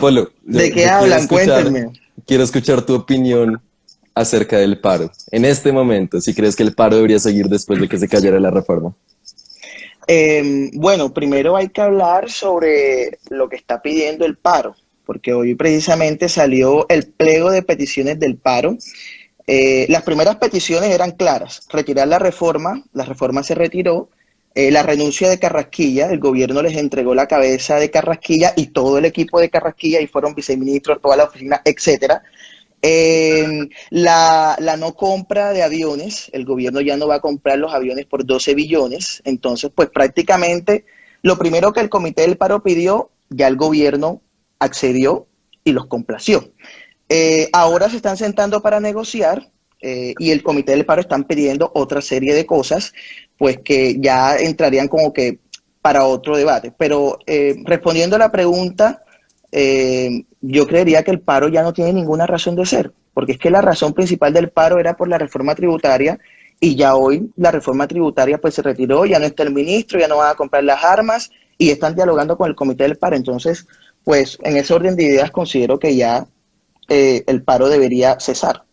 Polo, ¿De qué hablan? Cuéntenme. quiero escuchar tu opinión acerca del paro. En este momento, si crees que el paro debería seguir después de que se cayera la reforma. Bueno, primero hay que hablar sobre lo que está pidiendo el paro, porque hoy precisamente salió el pliego de peticiones del paro. Las primeras peticiones eran claras: retirar la reforma se retiró, la renuncia de Carrasquilla, el gobierno les entregó la cabeza de Carrasquilla y todo el equipo de Carrasquilla, y fueron viceministros, toda la oficina, etcétera. La no compra de aviones, el gobierno ya no va a comprar los aviones por 12 billones, entonces pues prácticamente lo primero que el Comité del Paro pidió, ya el gobierno accedió y los complació. Ahora se están sentando para negociar, y el Comité del Paro están pidiendo otra serie de cosas, pues que ya entrarían como que para otro debate. Pero respondiendo a la pregunta, yo creería que el paro ya no tiene ninguna razón de ser, porque es que la razón principal del paro era por la reforma tributaria, y ya hoy la reforma tributaria pues se retiró, ya no está el ministro, ya no van a comprar las armas y están dialogando con el Comité del Paro. Entonces, pues en ese orden de ideas considero que ya el paro debería cesar.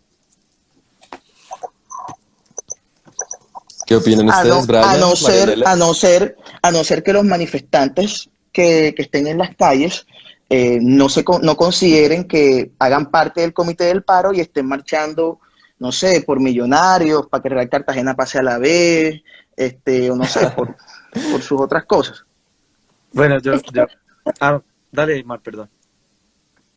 ¿Qué opinan A ustedes, no, Brian, a no ser, Marianela? a no ser, a no ser que los manifestantes que estén en las calles no consideren que hagan parte del Comité del Paro y estén marchando, no sé, por Millonarios, para que Real Cartagena pase a la B, o no sé, por sus otras cosas. Bueno, Es que dale, Mar, perdón.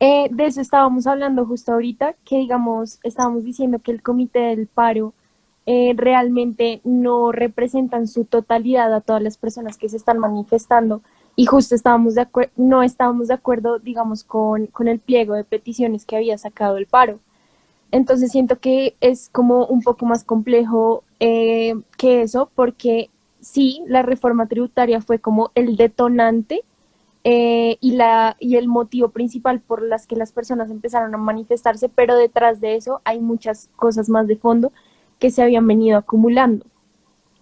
de eso estábamos hablando justo ahorita, que digamos, estábamos diciendo que el Comité del Paro realmente no representa en su totalidad a todas las personas que se están manifestando, y justo no estábamos de acuerdo, digamos, con el pliego de peticiones que había sacado el paro. Entonces siento que es como un poco más complejo que eso, porque sí, la reforma tributaria fue como el detonante y el motivo principal por las que las personas empezaron a manifestarse, pero detrás de eso hay muchas cosas más de fondo que se habían venido acumulando,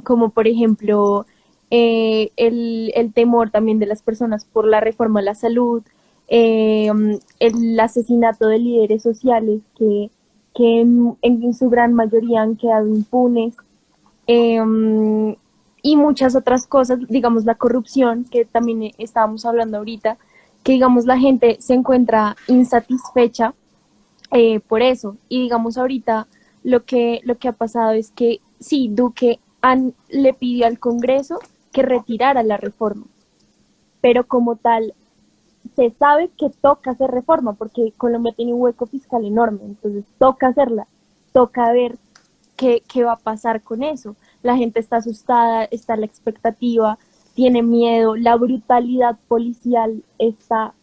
como por ejemplo el temor también de las personas por la reforma a la salud, el asesinato de líderes sociales que en su gran mayoría han quedado impunes, eh, y muchas otras cosas, digamos la corrupción, que también estábamos hablando ahorita, que digamos la gente se encuentra insatisfecha por eso. Y digamos ahorita lo que ha pasado es que sí, le pidió al Congreso que retirara la reforma, pero como tal se sabe que toca hacer reforma porque Colombia tiene un hueco fiscal enorme, entonces toca hacerla, toca ver qué va a pasar con eso. La gente está asustada, está la expectativa, tiene miedo, la brutalidad policial está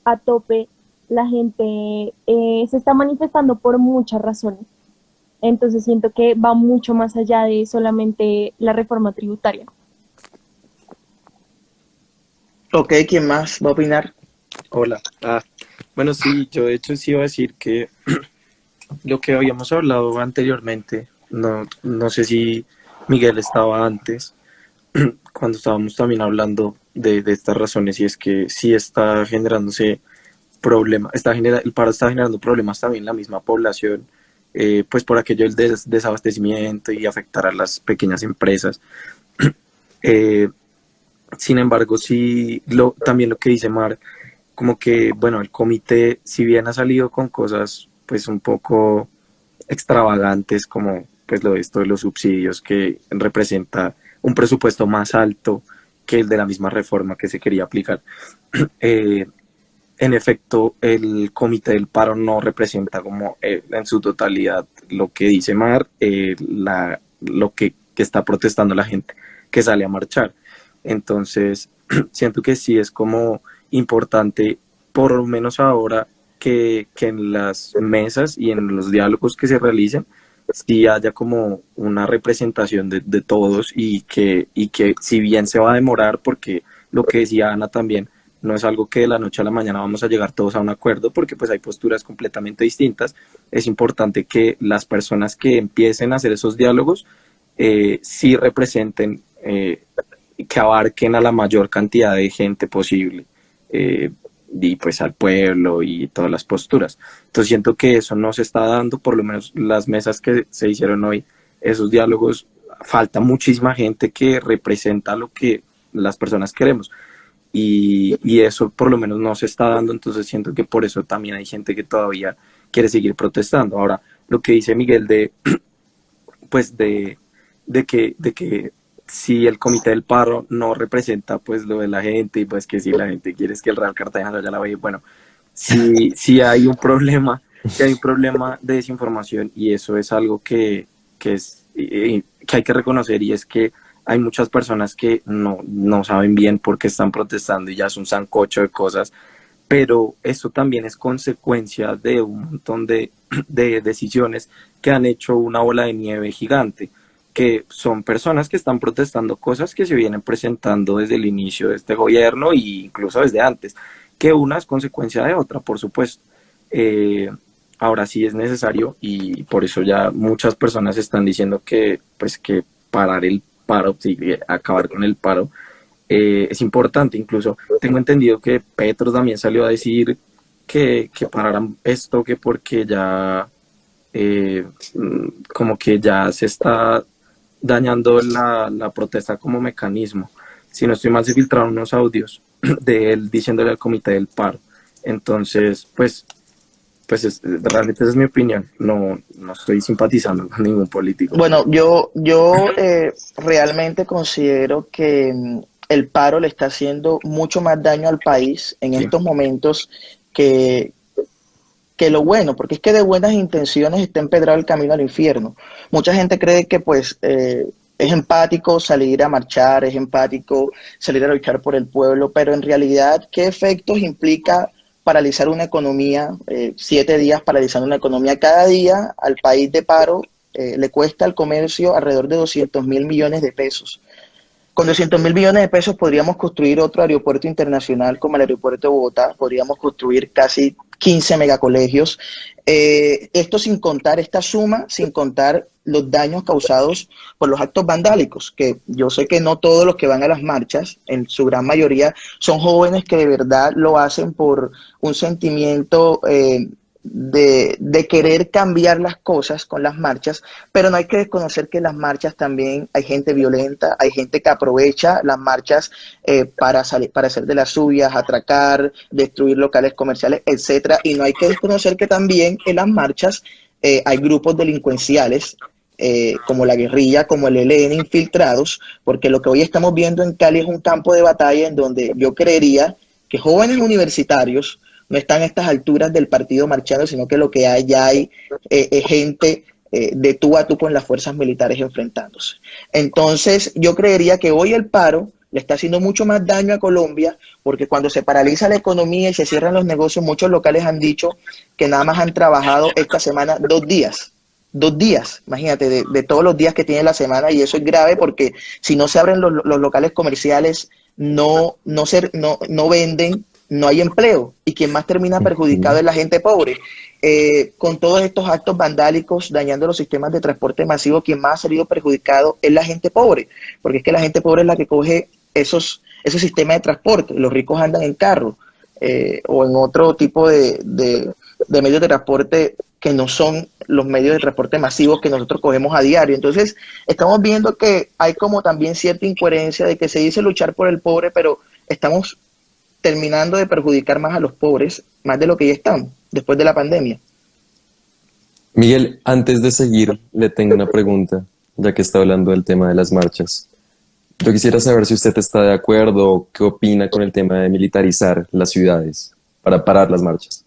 a tope, la gente se está manifestando por muchas razones. Entonces siento que va mucho más allá de solamente la reforma tributaria. Ok, ¿quién más va a opinar? Hola. Bueno, sí, yo de hecho sí iba a decir que lo que habíamos hablado anteriormente, no sé si Miguel estaba antes, cuando estábamos también hablando de estas razones, y es que sí está generándose el paro está generando problemas también en la misma población, pues por aquello del desabastecimiento y afectar a las pequeñas empresas. Eh, Sin embargo, sí, también lo que dice Mar, como que, bueno, el comité, si bien ha salido con cosas pues un poco extravagantes, como pues lo de esto de los subsidios, que representa un presupuesto más alto que el de la misma reforma que se quería aplicar, eh, en efecto, el comité del paro no representa como en su totalidad lo que dice Mar, lo que está protestando la gente que sale a marchar. Entonces, siento que sí es como importante, por lo menos ahora, que en las mesas y en los diálogos que se realicen, sí haya como una representación de todos, y que si bien se va a demorar, porque lo que decía Ana también, no es algo que de la noche a la mañana vamos a llegar todos a un acuerdo, porque pues hay posturas completamente distintas. Es importante que las personas que empiecen a hacer esos diálogos sí representen, que abarquen a la mayor cantidad de gente posible. pues al pueblo y todas las posturas. Entonces siento que eso no se está dando, por lo menos las mesas que se hicieron hoy, esos diálogos, falta muchísima gente que representa lo que las personas queremos. Y eso por lo menos no se está dando, entonces siento que por eso también hay gente que todavía quiere seguir protestando. Ahora, lo que dice Miguel pues de que si el comité del paro no representa pues lo de la gente y pues que si la gente quiere es que el Real Cartagena vaya a la B, bueno, sí hay un problema, sí hay un problema de desinformación y eso es algo que hay que reconocer, y es que hay muchas personas que no saben bien por qué están protestando y ya es un sancocho de cosas, pero esto también es consecuencia de un montón de decisiones que han hecho una bola de nieve gigante, que son personas que están protestando cosas que se vienen presentando desde el inicio de este gobierno e incluso desde antes, que una es consecuencia de otra, por supuesto. Ahora sí es necesario, y por eso ya muchas personas están diciendo que pues que parar el paro, sí, acabar con el paro, es importante. Incluso tengo entendido que Petro también salió a decir que pararan esto, que porque ya como que ya se está dañando la protesta como mecanismo. Si no estoy mal, se filtraron unos audios de él diciéndole al comité del paro. Entonces, pues realmente esa es mi opinión. No estoy simpatizando con ningún político. Bueno, yo realmente considero que el paro le está haciendo mucho más daño al país en Sí. estos momentos que, que lo bueno, porque es que de buenas intenciones está empedrado el camino al infierno. Mucha gente cree que pues es empático salir a marchar, es empático salir a luchar por el pueblo, pero en realidad, ¿qué efectos implica paralizar una economía? 7 días paralizando una economía. Cada día al país de paro le cuesta al comercio alrededor de 200.000 millones de pesos. Con 200.000 millones de pesos podríamos construir otro aeropuerto internacional como el aeropuerto de Bogotá, podríamos construir casi 15 megacolegios. Esto sin contar esta suma, sin contar los daños causados por los actos vandálicos, que yo sé que no todos los que van a las marchas, en su gran mayoría, son jóvenes que de verdad lo hacen por un sentimiento de querer cambiar las cosas con las marchas, pero no hay que desconocer que en las marchas también hay gente violenta, hay gente que aprovecha las marchas para hacer de las suyas, atracar, destruir locales comerciales, etcétera, y no hay que desconocer que también en las marchas hay grupos delincuenciales como la guerrilla, como el ELN, infiltrados, porque lo que hoy estamos viendo en Cali es un campo de batalla en donde yo creería que jóvenes universitarios no están a estas alturas del partido marchando, sino que lo que hay ya hay gente de tú a tú con las fuerzas militares enfrentándose. Entonces, yo creería que hoy el paro le está haciendo mucho más daño a Colombia, porque cuando se paraliza la economía y se cierran los negocios, muchos locales han dicho que nada más han trabajado esta semana 2 días. 2 días, imagínate, de todos los días que tiene la semana, y eso es grave porque si no se abren los locales comerciales, no venden, no hay empleo, y quien más termina perjudicado es la gente pobre. Con todos estos actos vandálicos dañando los sistemas de transporte masivo, quien más ha salido perjudicado es la gente pobre, porque es que la gente pobre es la que coge esos sistemas de transporte. Los ricos andan en carro o en otro tipo de medios de transporte que no son los medios de transporte masivos que nosotros cogemos a diario. Entonces, estamos viendo que hay como también cierta incoherencia de que se dice luchar por el pobre, pero estamos terminando de perjudicar más a los pobres, más de lo que ya están, después de la pandemia. Miguel, antes de seguir, le tengo una pregunta, ya que está hablando del tema de las marchas. Yo quisiera saber si usted está de acuerdo o qué opina con el tema de militarizar las ciudades para parar las marchas.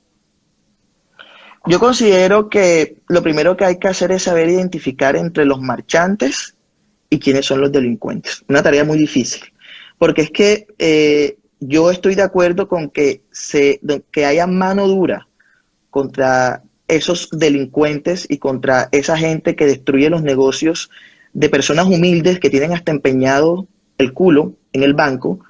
Yo considero que lo primero que hay que hacer es saber identificar entre los marchantes y quiénes son los delincuentes. Una tarea muy difícil, porque es que yo estoy de acuerdo con que haya mano dura contra esos delincuentes y contra esa gente que destruye los negocios de personas humildes que tienen hasta empeñado el culo en el banco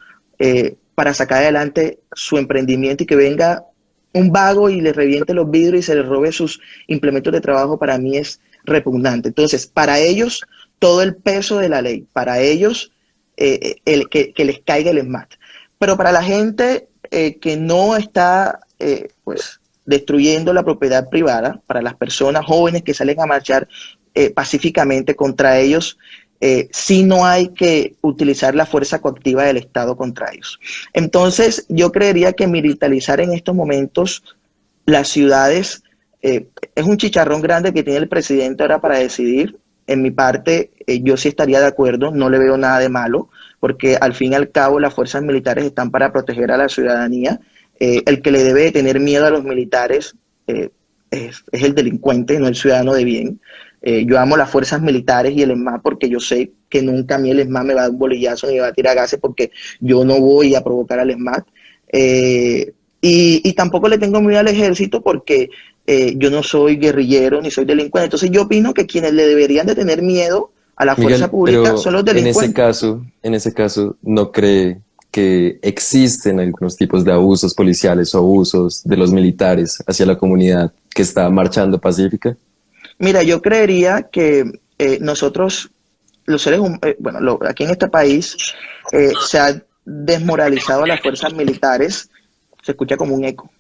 para sacar adelante su emprendimiento, y que venga un vago y le reviente los vidrios y se le robe sus implementos de trabajo. Para mí es repugnante. Entonces, para ellos, todo el peso de la ley, para ellos, que les caiga el ESMAD. pero para la gente que no está pues destruyendo la propiedad privada, para las personas jóvenes que salen a marchar pacíficamente contra ellos, sí no hay que utilizar la fuerza coactiva del Estado contra ellos. Entonces, yo creería que militarizar en estos momentos las ciudades es un chicharrón grande que tiene el presidente ahora para decidir. En mi parte, yo sí estaría de acuerdo, no le veo nada de malo, porque al fin y al cabo las fuerzas militares están para proteger a la ciudadanía. El que le debe de tener miedo a los militares es el delincuente, no el ciudadano de bien. Yo amo las fuerzas militares y el ESMAD porque yo sé que nunca a mí el ESMAD me va a dar un bolillazo ni me va a tirar gases porque yo no voy a provocar al ESMAD. Y tampoco le tengo miedo al ejército porque yo no soy guerrillero ni soy delincuente. Entonces yo opino que quienes le deberían de tener miedo a la Miguel, fuerza pública pero son los delincuentes. en ese caso, ¿no cree que existen algunos tipos de abusos policiales o abusos de los militares hacia la comunidad que está marchando pacífica? Mira, yo creería que nosotros, los seres humanos, aquí en este país se ha desmoralizado a las fuerzas militares. Se escucha como un eco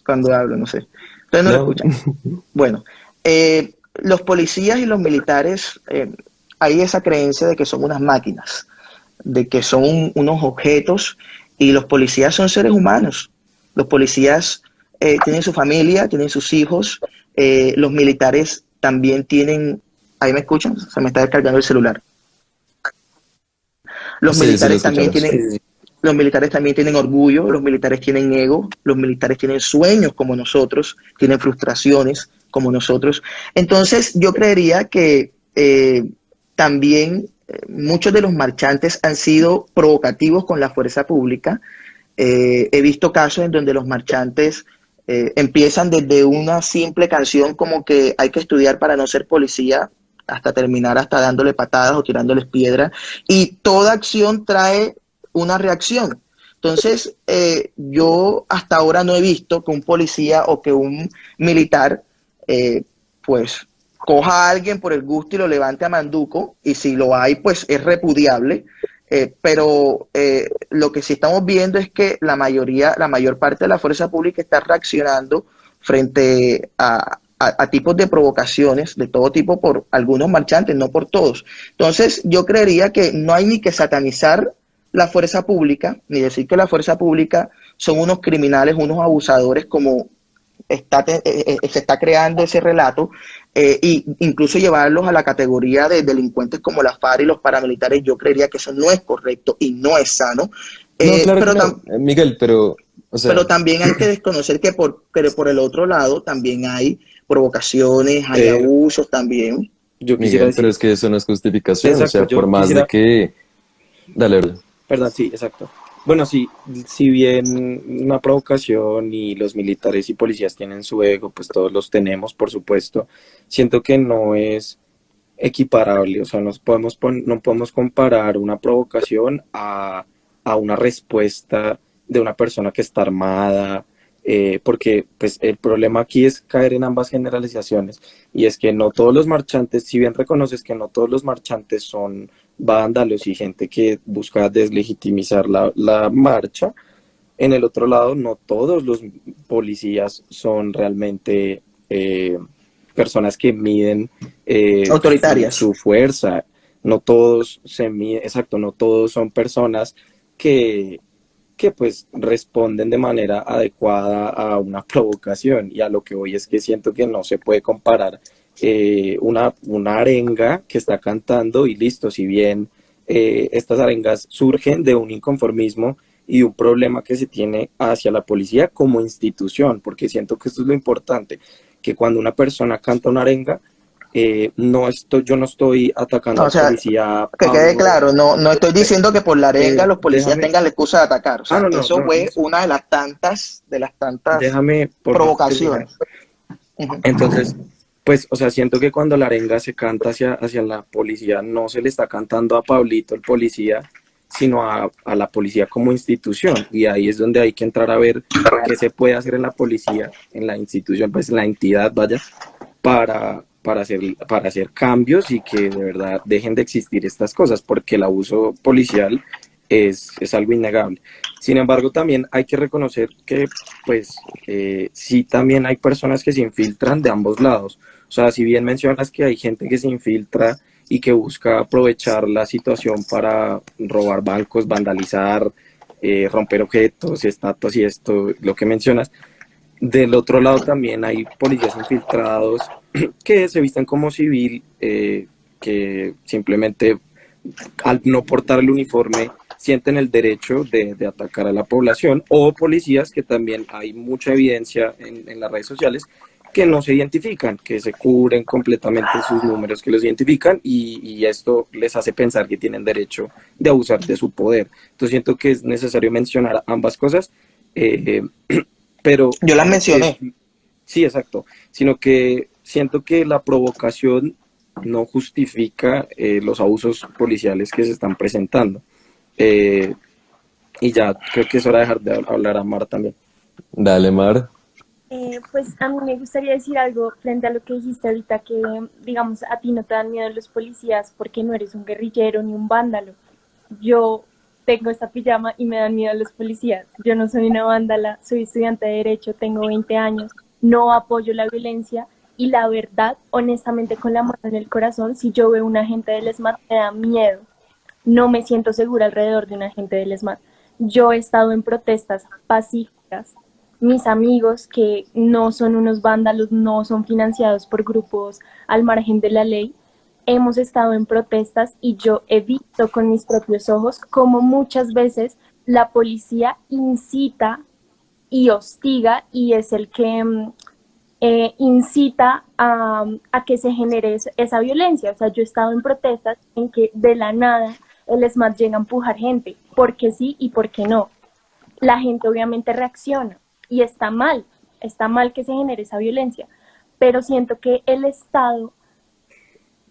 cuando hablo, no sé. Ustedes no lo escuchan. Bueno, los policías y los militares, hay esa creencia de que son unas máquinas, de que son unos objetos, y los policías son seres humanos. Los policías tienen su familia, tienen sus hijos, los militares también tienen... ¿Ahí me escuchan? Se me está descargando el celular. Los militares también tienen... Los militares también tienen orgullo, los militares tienen ego, los militares tienen sueños como nosotros, tienen frustraciones como nosotros. Entonces yo creería que también muchos de los marchantes han sido provocativos con la fuerza pública. He visto casos en donde los marchantes empiezan desde una simple canción como que hay que estudiar para no ser policía, hasta terminar hasta dándole patadas o tirándoles piedras, y toda acción trae una reacción. Entonces, yo hasta ahora no he visto que un policía o que un militar, pues, coja a alguien por el gusto y lo levante a manduco, y si lo hay, pues es repudiable. Pero lo que sí estamos viendo es que la mayor parte de la fuerza pública está reaccionando frente a tipos de provocaciones de todo tipo por algunos marchantes, no por todos. Entonces, yo creería que no hay ni que satanizar la fuerza pública, ni decir que la fuerza pública son unos criminales, unos abusadores, como se está creando ese relato, y incluso llevarlos a la categoría de delincuentes como la FARC y los paramilitares. Yo creería que eso no es correcto y no es sano. No, claro que no, Miguel, pero... O sea... Pero también hay que desconocer que por el otro lado también hay provocaciones, hay abusos también. Yo Miguel, pero es que eso no es justificación. Exacto, o sea, por más de que... Dale, Orly. Perdón, sí, exacto. Bueno, sí, si bien una provocación y los militares y policías tienen su ego, pues todos los tenemos, por supuesto, siento que no es equiparable, o sea, no podemos comparar una provocación a una respuesta de una persona que está armada, porque pues el problema aquí es caer en ambas generalizaciones, y es que no todos los marchantes, si bien reconoces que no todos los marchantes son vándalos y gente que busca deslegitimizar la marcha, en el otro lado no todos los policías son realmente personas que miden autoritarias su fuerza, no todos se miden, exacto, no todos son personas que pues responden de manera adecuada a una provocación, y a lo que voy es que siento que no se puede comparar una arenga que está cantando y listo, si bien estas arengas surgen de un inconformismo y de un problema que se tiene hacia la policía como institución, porque siento que esto es lo importante, que cuando una persona canta una arenga, yo no estoy atacando a la policía. Que quede claro, no estoy diciendo que por la arenga los policías tengan la excusa de atacar. O sea, eso fue una de las tantas provocaciones. Entonces, pues, o sea, siento que cuando la arenga se canta hacia la policía, no se le está cantando a Pablito, el policía, sino a la policía como institución. Y ahí es donde hay que entrar a ver qué se puede hacer en la policía, en la institución, pues en la entidad, vaya, para para hacer cambios y que de verdad dejen de existir estas cosas, porque el abuso policial es algo innegable. Sin embargo, también hay que reconocer que, pues, sí también hay personas que se infiltran de ambos lados. O sea, si bien mencionas que hay gente que se infiltra y que busca aprovechar la situación para robar bancos, vandalizar, romper objetos, estatuas y esto, lo que mencionas, del otro lado también hay policías infiltrados que se visten como civil, que simplemente al no portar el uniforme sienten el derecho de atacar a la población, o policías que también hay mucha evidencia en las redes sociales que no se identifican, que se cubren completamente sus números que los identifican y esto les hace pensar que tienen derecho de abusar de su poder. Entonces siento que es necesario mencionar ambas cosas, eh, pero... Yo las mencioné. Sí, exacto, sino que siento que la provocación no justifica los abusos policiales que se están presentando. Eh, y ya creo que es hora de dejar de hablar a Mar también. Dale, Mar. Pues a mí me gustaría decir algo frente a lo que dijiste ahorita, que digamos a ti no te dan miedo los policías porque no eres un guerrillero ni un vándalo. Yo tengo esta pijama y me dan miedo los policías. Yo no soy una vándala, soy estudiante de Derecho, tengo 20 años, no apoyo la violencia y la verdad, honestamente, con la mano en el corazón, si yo veo un agente del ESMAD me da miedo. No me siento segura alrededor de un agente del ESMAD. Yo he estado en protestas pacíficas. Mis amigos, que no son unos vándalos, no son financiados por grupos al margen de la ley, hemos estado en protestas y yo he visto con mis propios ojos cómo muchas veces la policía incita y hostiga y es el que incita a que se genere esa violencia. O sea, yo he estado en protestas en que de la nada el ESMAD llega a empujar gente, porque sí y porque no. La gente obviamente reacciona y está mal que se genere esa violencia, pero siento que el Estado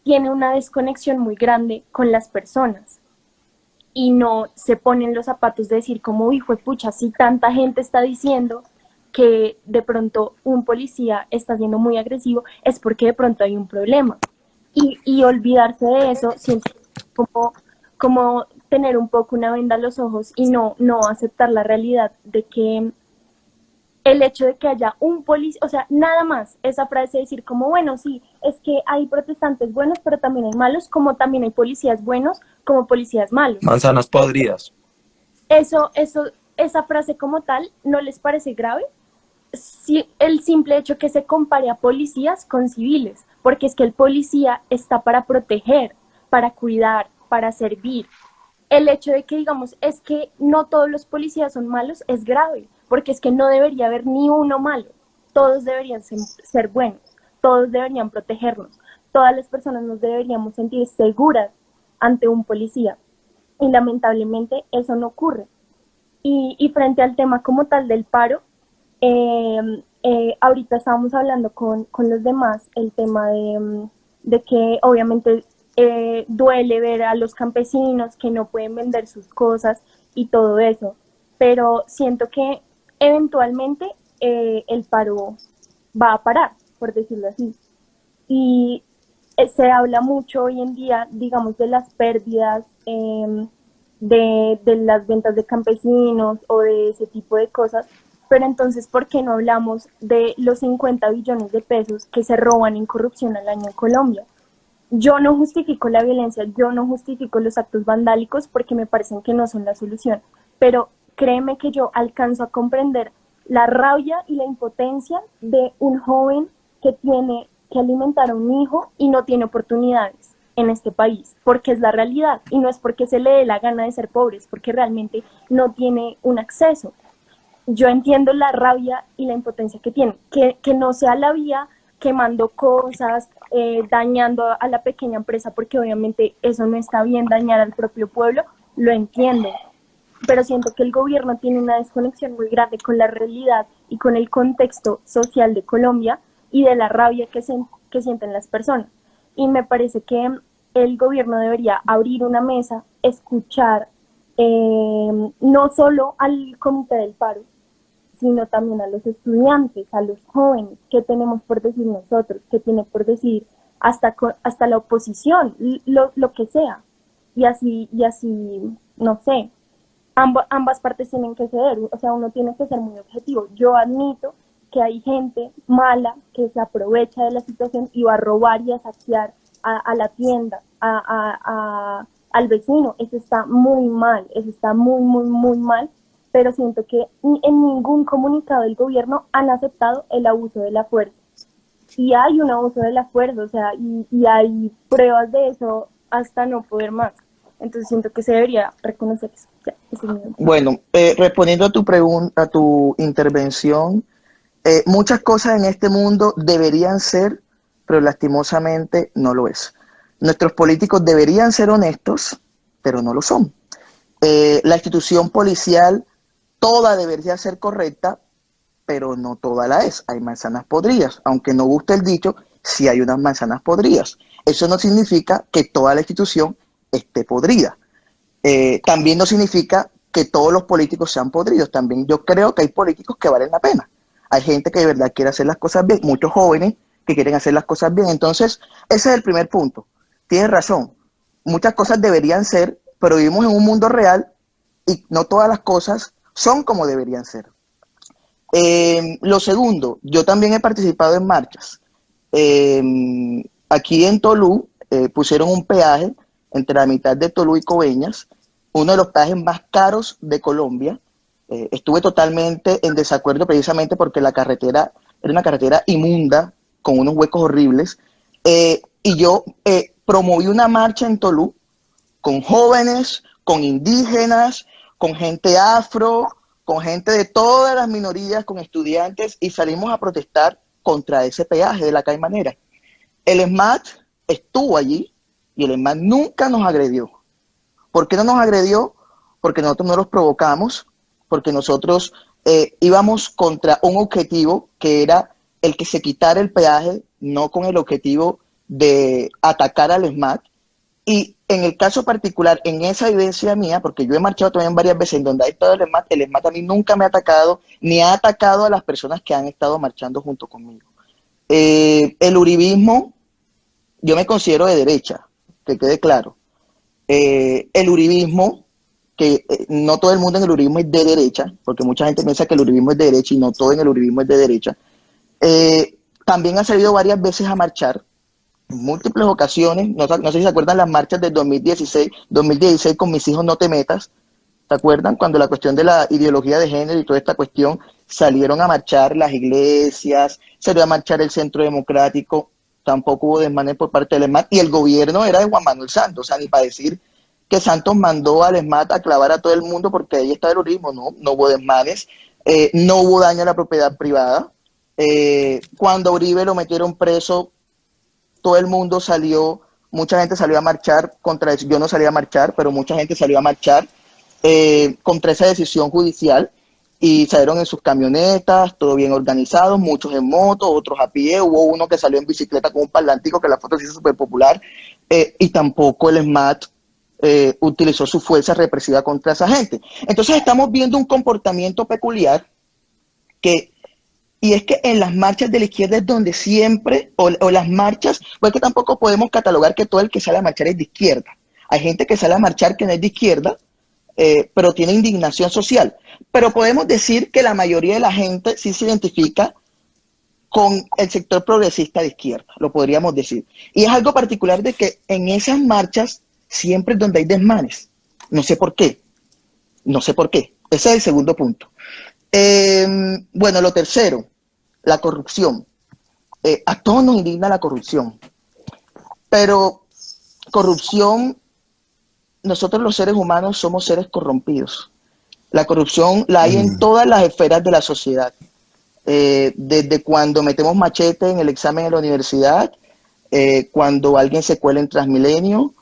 tiene una desconexión muy grande con las personas y no se ponen los zapatos de decir como, hijo de pucha, si tanta gente está diciendo que de pronto un policía está siendo muy agresivo, es porque de pronto hay un problema. Y olvidarse de eso, siento como tener un poco una venda a los ojos y no aceptar la realidad de que el hecho de que haya un policía, o sea, nada más esa frase de decir como, bueno, sí, es que hay protestantes buenos, pero también hay malos, como también hay policías buenos, como policías malos. Manzanas podridas. Esa frase como tal, ¿no les parece grave? Si el simple hecho que se compare a policías con civiles, porque es que el policía está para proteger, para cuidar, para servir. El hecho de que digamos, es que no todos los policías son malos, es grave, porque es que no debería haber ni uno malo, todos deberían ser buenos, todos deberían protegernos, todas las personas nos deberíamos sentir seguras ante un policía, y lamentablemente eso no ocurre. Y frente al tema como tal del paro, ahorita estábamos hablando con los demás el tema de que obviamente duele ver a los campesinos que no pueden vender sus cosas y todo eso, pero siento que eventualmente el paro va a parar, por decirlo así. Y se habla mucho hoy en día, digamos, de las pérdidas de las ventas de campesinos o de ese tipo de cosas, pero entonces, ¿por qué no hablamos de los 50 billones de pesos que se roban en corrupción al año en Colombia? Yo no justifico la violencia, yo no justifico los actos vandálicos porque me parecen que no son la solución, pero créeme que yo alcanzo a comprender la rabia y la impotencia de un joven que tiene que alimentar a un hijo y no tiene oportunidades en este país, porque es la realidad y no es porque se le dé la gana de ser pobre, es porque realmente no tiene un acceso. Yo entiendo la rabia y la impotencia que tiene, que no sea la vía quemando cosas, dañando a la pequeña empresa, porque obviamente eso no está bien, dañar al propio pueblo, lo entiendo, pero siento que el gobierno tiene una desconexión muy grande con la realidad y con el contexto social de Colombia y de la rabia que sienten las personas. Y me parece que el gobierno debería abrir una mesa, escuchar no solo al comité del paro, sino también a los estudiantes, a los jóvenes, qué tenemos por decir nosotros, qué tiene por decir hasta la oposición, lo que sea. Y así, no sé, ambas partes tienen que ceder, o sea, uno tiene que ser muy objetivo. Yo admito que hay gente mala que se aprovecha de la situación y va a robar y a saquear a la tienda, al vecino. Eso está muy mal, eso está muy, muy, muy mal, pero siento que en ningún comunicado del gobierno han aceptado el abuso de la fuerza. Y hay un abuso de la fuerza, o sea, y hay pruebas de eso hasta no poder más. Entonces siento que se debería reconocer eso. Ya, ese es mi opinión. Bueno, respondiendo a tu pregunta, a tu intervención, muchas cosas en este mundo deberían ser, pero lastimosamente no lo es. Nuestros políticos deberían ser honestos, pero no lo son. La institución policial, toda debería ser correcta, pero no toda la es. Hay manzanas podridas. Aunque no guste el dicho, sí hay unas manzanas podridas. Eso no significa que toda la institución esté podrida. También no significa que todos los políticos sean podridos. También yo creo que hay políticos que valen la pena. Hay gente que de verdad quiere hacer las cosas bien, muchos jóvenes que quieren hacer las cosas bien. Entonces, ese es el primer punto. Tienes razón. Muchas cosas deberían ser, pero vivimos en un mundo real y no todas las cosas son como deberían ser. Lo segundo, yo también he participado en marchas. Aquí en Tolú pusieron un peaje entre la mitad de Tolú y Coveñas, uno de los peajes más caros de Colombia. Estuve totalmente en desacuerdo precisamente porque la carretera era una carretera inmunda, con unos huecos horribles, y yo promoví una marcha en Tolú con jóvenes, con indígenas, con gente afro, con gente de todas las minorías, con estudiantes, y salimos a protestar contra ese peaje de la Caimanera. El ESMAD estuvo allí y el ESMAD nunca nos agredió. ¿Por qué no nos agredió? Porque nosotros no los provocamos, porque nosotros íbamos contra un objetivo que era el que se quitara el peaje, no con el objetivo de atacar al ESMAD. Y en el caso particular, en esa vivencia mía, porque yo he marchado también varias veces en donde ha estado el ESMAD a mí nunca me ha atacado, ni ha atacado a las personas que han estado marchando junto conmigo. El uribismo, yo me considero de derecha, que quede claro. El uribismo, que no todo el mundo en el uribismo es de derecha, porque mucha gente piensa que el uribismo es de derecha y no todo en el uribismo es de derecha. También ha salido varias veces a marchar, en múltiples ocasiones. No sé si se acuerdan las marchas del 2016 con Mis hijos no te metas. ¿Se acuerdan? Cuando la cuestión de la ideología de género y toda esta cuestión, salieron a marchar las iglesias, salió a marchar el Centro Democrático, tampoco hubo desmanes por parte del ESMAD, y el gobierno era de Juan Manuel Santos, o sea, ni para decir que Santos mandó al ESMAD a clavar a todo el mundo porque ahí está el uribismo. No hubo desmanes, no hubo daño a la propiedad privada. Cuando a Uribe lo metieron preso, todo el mundo salió, mucha gente salió a marchar contra eso. Yo no salí a marchar, pero mucha gente salió a marchar contra esa decisión judicial, y salieron en sus camionetas, todo bien organizado, muchos en moto, otros a pie. Hubo uno que salió en bicicleta con un parlantico, que la foto se hizo súper popular, y tampoco el ESMAD utilizó su fuerza represiva contra esa gente. Entonces estamos viendo un comportamiento peculiar y es que en las marchas de la izquierda es donde siempre, o las marchas, pues que tampoco podemos catalogar que todo el que sale a marchar es de izquierda. Hay gente que sale a marchar que no es de izquierda, pero tiene indignación social. Pero podemos decir que la mayoría de la gente sí se identifica con el sector progresista de izquierda, lo podríamos decir. Y es algo particular de que en esas marchas siempre es donde hay desmanes. No sé por qué. No sé por qué. Ese es el segundo punto. Bueno, lo tercero, la corrupción. A todos nos indigna la corrupción. Pero corrupción, nosotros los seres humanos somos seres corrompidos. La corrupción la hay en todas las esferas de la sociedad. Desde cuando metemos machete en el examen de la universidad, cuando alguien se cuela en Transmilenio,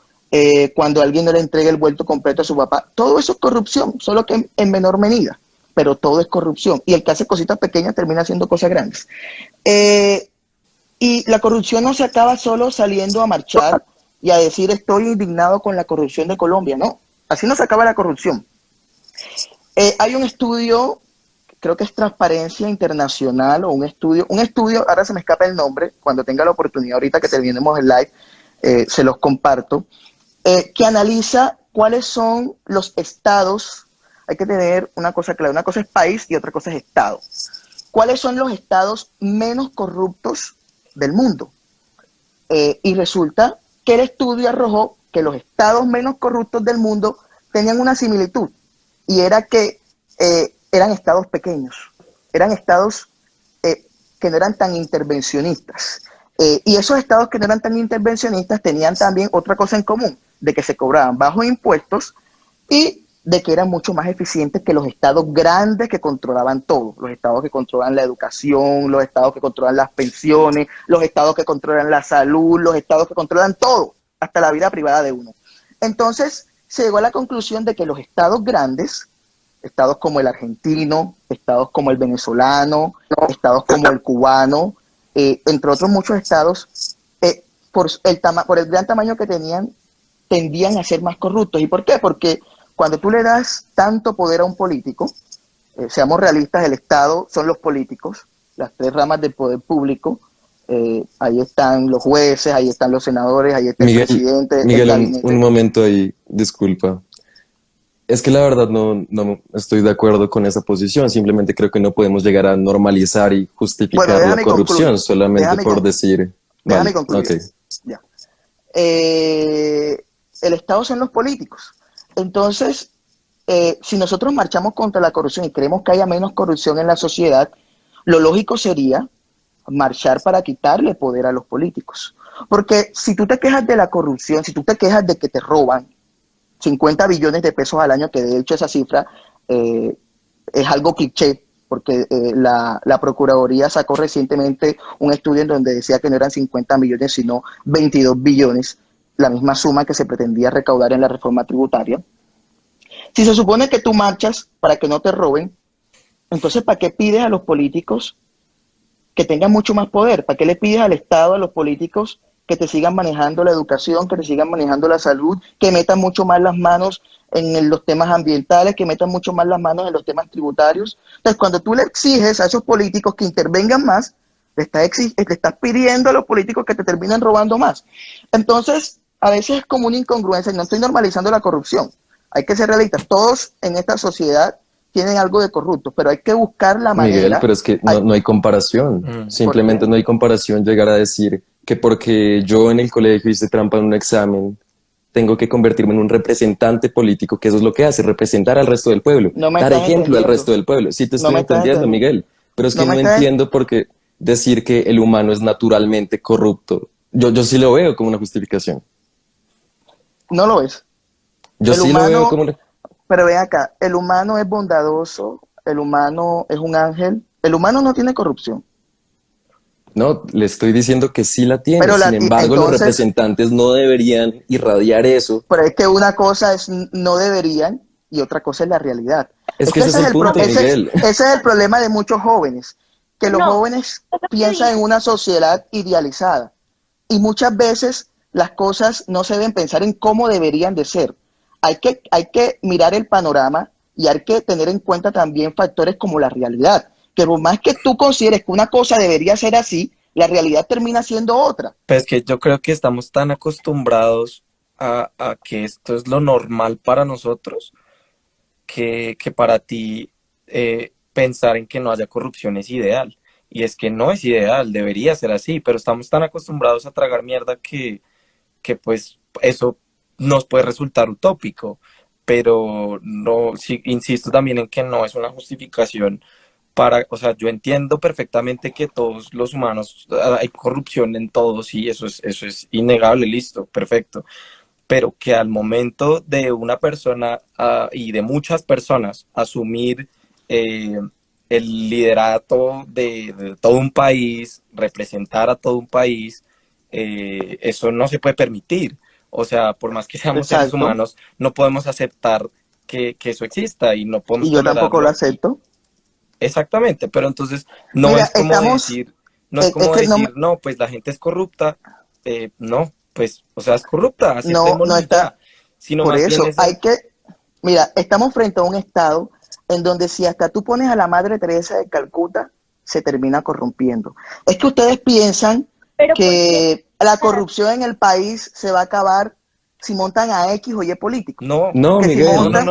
cuando alguien no le entrega el vuelto completo a su papá. Todo eso es corrupción, solo que en menor medida, pero todo es corrupción. Y el que hace cositas pequeñas termina haciendo cosas grandes. Y la corrupción no se acaba solo saliendo a marchar y a decir estoy indignado con la corrupción de Colombia. No, así no se acaba la corrupción. Hay un estudio creo que es Transparencia Internacional o un estudio, ahora se me escapa el nombre, cuando tenga la oportunidad, ahorita que terminemos el live, se los comparto, que analiza cuáles son los estados. Hay que tener una cosa clara, una cosa es país y otra cosa es estado. ¿Cuáles son los estados menos corruptos del mundo? Y resulta que el estudio arrojó que los estados menos corruptos del mundo tenían una similitud, y era que eran estados pequeños, eran estados que no eran tan intervencionistas. Y esos estados que no eran tan intervencionistas tenían también otra cosa en común, de que se cobraban bajos impuestos y de que eran mucho más eficientes que los estados grandes que controlaban todo, los estados que controlan la educación, los estados que controlan las pensiones, los estados que controlan la salud, los estados que controlan todo, hasta la vida privada de uno. Entonces se llegó a la conclusión de que los estados grandes, estados como el argentino, estados como el venezolano, estados como el cubano, entre otros muchos estados, por el gran tamaño que tenían, tendían a ser más corruptos. ¿Y por qué? Porque cuando tú le das tanto poder a un político, seamos realistas, el Estado son los políticos, las tres ramas del poder público, ahí están los jueces, ahí están los senadores, ahí está el presidente. Miguel, un momento ahí, disculpa. Es que la verdad no estoy de acuerdo con esa posición, simplemente creo que no podemos llegar a normalizar y justificar la corrupción concluir. Solamente por decir... Déjame concluir. Okay. Ya. El Estado son los políticos. Entonces, si nosotros marchamos contra la corrupción y queremos que haya menos corrupción en la sociedad, lo lógico sería marchar para quitarle poder a los políticos. Porque si tú te quejas de la corrupción, si tú te quejas de que te roban 50 billones de pesos al año, que de hecho esa cifra es algo cliché, porque la Procuraduría sacó recientemente un estudio en donde decía que no eran 50 millones, sino 22 billones, la misma suma que se pretendía recaudar en la reforma tributaria. Si se supone que tú marchas para que no te roben, entonces ¿para qué pides a los políticos que tengan mucho más poder? ¿Para qué le pides al Estado, a los políticos, que te sigan manejando la educación, que te sigan manejando la salud, que metan mucho más las manos en los temas ambientales, que metan mucho más las manos en los temas tributarios? Entonces, cuando tú le exiges a esos políticos que intervengan más, le estás pidiendo a los políticos que te terminen robando más. Entonces, a veces es como una incongruencia, y no estoy normalizando la corrupción. Hay que ser realistas. Todos en esta sociedad tienen algo de corrupto, pero hay que buscar la manera. Miguel, pero es que no hay comparación. Simplemente no hay comparación llegar a decir que porque yo en el colegio hice trampa en un examen, tengo que convertirme en un representante político, que eso es lo que hace, representar al resto del pueblo, dar ejemplo al resto del pueblo. Sí te estoy entendiendo, Miguel, pero es que no entiendo por qué decir que el humano es naturalmente corrupto. Yo sí lo veo como una justificación. No lo es. Yo sí lo veo como... Pero ven acá, el humano es bondadoso, el humano es un ángel, el humano no tiene corrupción. No, le estoy diciendo que sí la tiene, sin embargo los representantes no deberían irradiar eso. Pero es que una cosa es no deberían y otra cosa es la realidad. Es que ese es el punto, Miguel. Ese es el problema de muchos jóvenes, que los jóvenes piensan en una sociedad idealizada y muchas veces las cosas no se deben pensar en cómo deberían de ser. Hay que mirar el panorama y hay que tener en cuenta también factores como la realidad. Que por más que tú consideres que una cosa debería ser así, la realidad termina siendo otra. Pues que yo creo que estamos tan acostumbrados a que esto es lo normal para nosotros, que para ti pensar en que no haya corrupción es ideal. Y es que no es ideal, debería ser así, pero estamos tan acostumbrados a tragar mierda que pues eso nos puede resultar utópico. Pero no, sí, insisto también en que no es una justificación o sea, yo entiendo perfectamente que todos los humanos, hay corrupción en todos y eso es innegable, listo, perfecto. Pero que al momento de una persona y de muchas personas asumir el liderato de todo un país, representar a todo un país, eso no se puede permitir. O sea, por más que seamos seres humanos, no podemos aceptar que eso exista y no podemos. Y yo tampoco lo acepto. Exactamente, pero entonces no es como decir, no, pues la gente es corrupta, no, pues, o sea, es corrupta, no está, sino por más eso bien mira, estamos frente a un Estado en donde si hasta tú pones a la Madre Teresa de Calcuta, se termina corrompiendo. Es que ustedes piensan Pero que la corrupción en el país se va a acabar si montan a X o Y políticos. No, No, Que si Miguel. montan,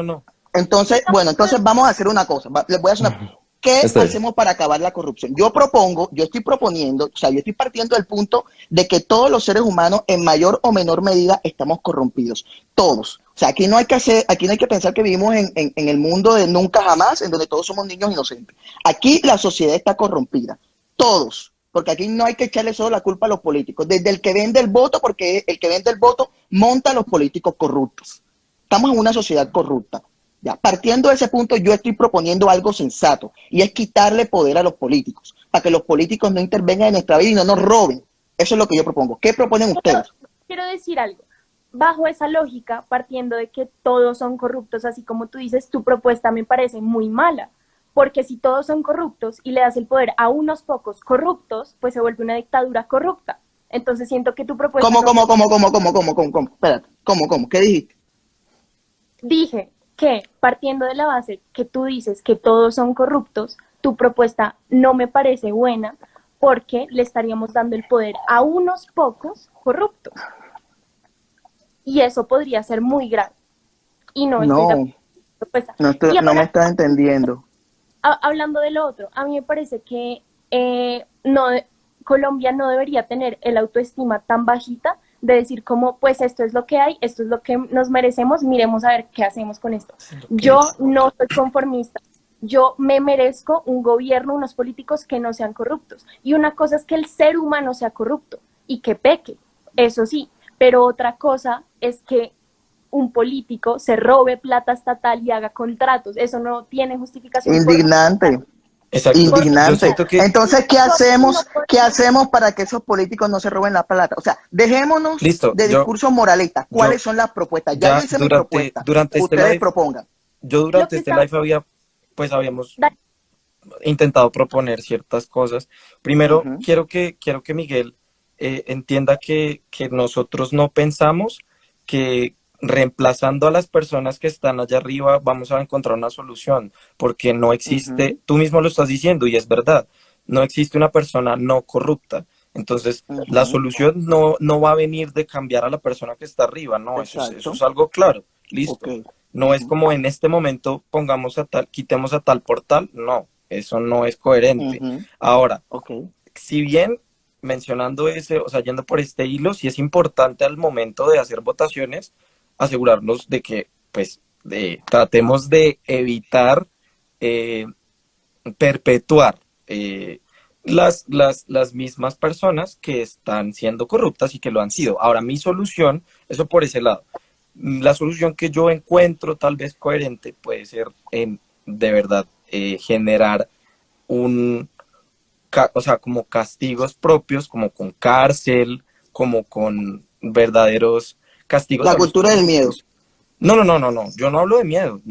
no. entonces, bueno, entonces vamos a hacer una cosa. Les voy a hacer una. ¿Qué Está bien. hacemos para acabar la corrupción? Yo estoy proponiendo, o sea, yo estoy partiendo del punto de que todos los seres humanos, en mayor o menor medida, estamos corrompidos. Todos. O sea, aquí no hay que pensar que vivimos en el mundo de nunca jamás, en donde todos somos niños inocentes. Aquí la sociedad está corrompida. Todos. Porque aquí no hay que echarle solo la culpa a los políticos. Desde el que vende el voto, porque el que vende el voto monta a los políticos corruptos. Estamos en una sociedad corrupta. Ya, partiendo de ese punto, yo estoy proponiendo algo sensato, y es quitarle poder a los políticos, para que los políticos no intervengan en nuestra vida y no nos roben. Eso es lo que yo propongo. ¿Qué proponen ustedes? quiero decir algo. Bajo esa lógica, partiendo de que todos son corruptos, así como tú dices, tu propuesta me parece muy mala, porque si todos son corruptos y le das el poder a unos pocos corruptos, pues se vuelve una dictadura corrupta. Entonces siento que tu propuesta... Espérate, ¿cómo? ¿Qué dijiste? Dije que, partiendo de la base que tú dices que todos son corruptos, tu propuesta no me parece buena porque le estaríamos dando el poder a unos pocos corruptos. Y eso podría ser muy grave. Y no estoy de acuerdo con tu propuesta. No me estás entendiendo. Hablando de lo otro, a mí me parece que Colombia no debería tener el autoestima tan bajita de decir como, pues esto es lo que hay, esto es lo que nos merecemos, miremos a ver qué hacemos con esto. Yo no soy conformista, yo me merezco un gobierno, unos políticos que no sean corruptos. Y una cosa es que el ser humano sea corrupto y que peque, eso sí, pero otra cosa es que un político se robe plata estatal y haga contratos, eso no tiene justificación. Indignante. Exacto. Indignante. Entonces, ¿qué hacemos para que esos políticos no se roben la plata? O sea, dejémonos de discursos moralistas. ¿Cuáles son las propuestas? Ya yo hice mi propuesta. Ustedes propongan. Yo durante este live habíamos intentado proponer ciertas cosas. Primero, quiero que Miguel entienda que nosotros no pensamos que reemplazando a las personas que están allá arriba vamos a encontrar una solución, porque no existe, tú mismo lo estás diciendo y es verdad, no existe una persona no corrupta. Entonces, la solución no va a venir de cambiar a la persona que está arriba, no, eso es algo claro, listo. No es como en este momento quitemos a tal por tal, no, eso no es coherente. Ahora, si bien mencionando yendo por este hilo, sí es importante al momento de hacer votaciones asegurarnos de que tratemos de evitar perpetuar las mismas personas que están siendo corruptas y que lo han sido. Ahora, mi solución, eso por ese lado, la solución que yo encuentro tal vez coherente puede ser de verdad generar como castigos propios, como con cárcel, como con verdaderos castigos. La cultura del miedo. No, yo no hablo de miedo,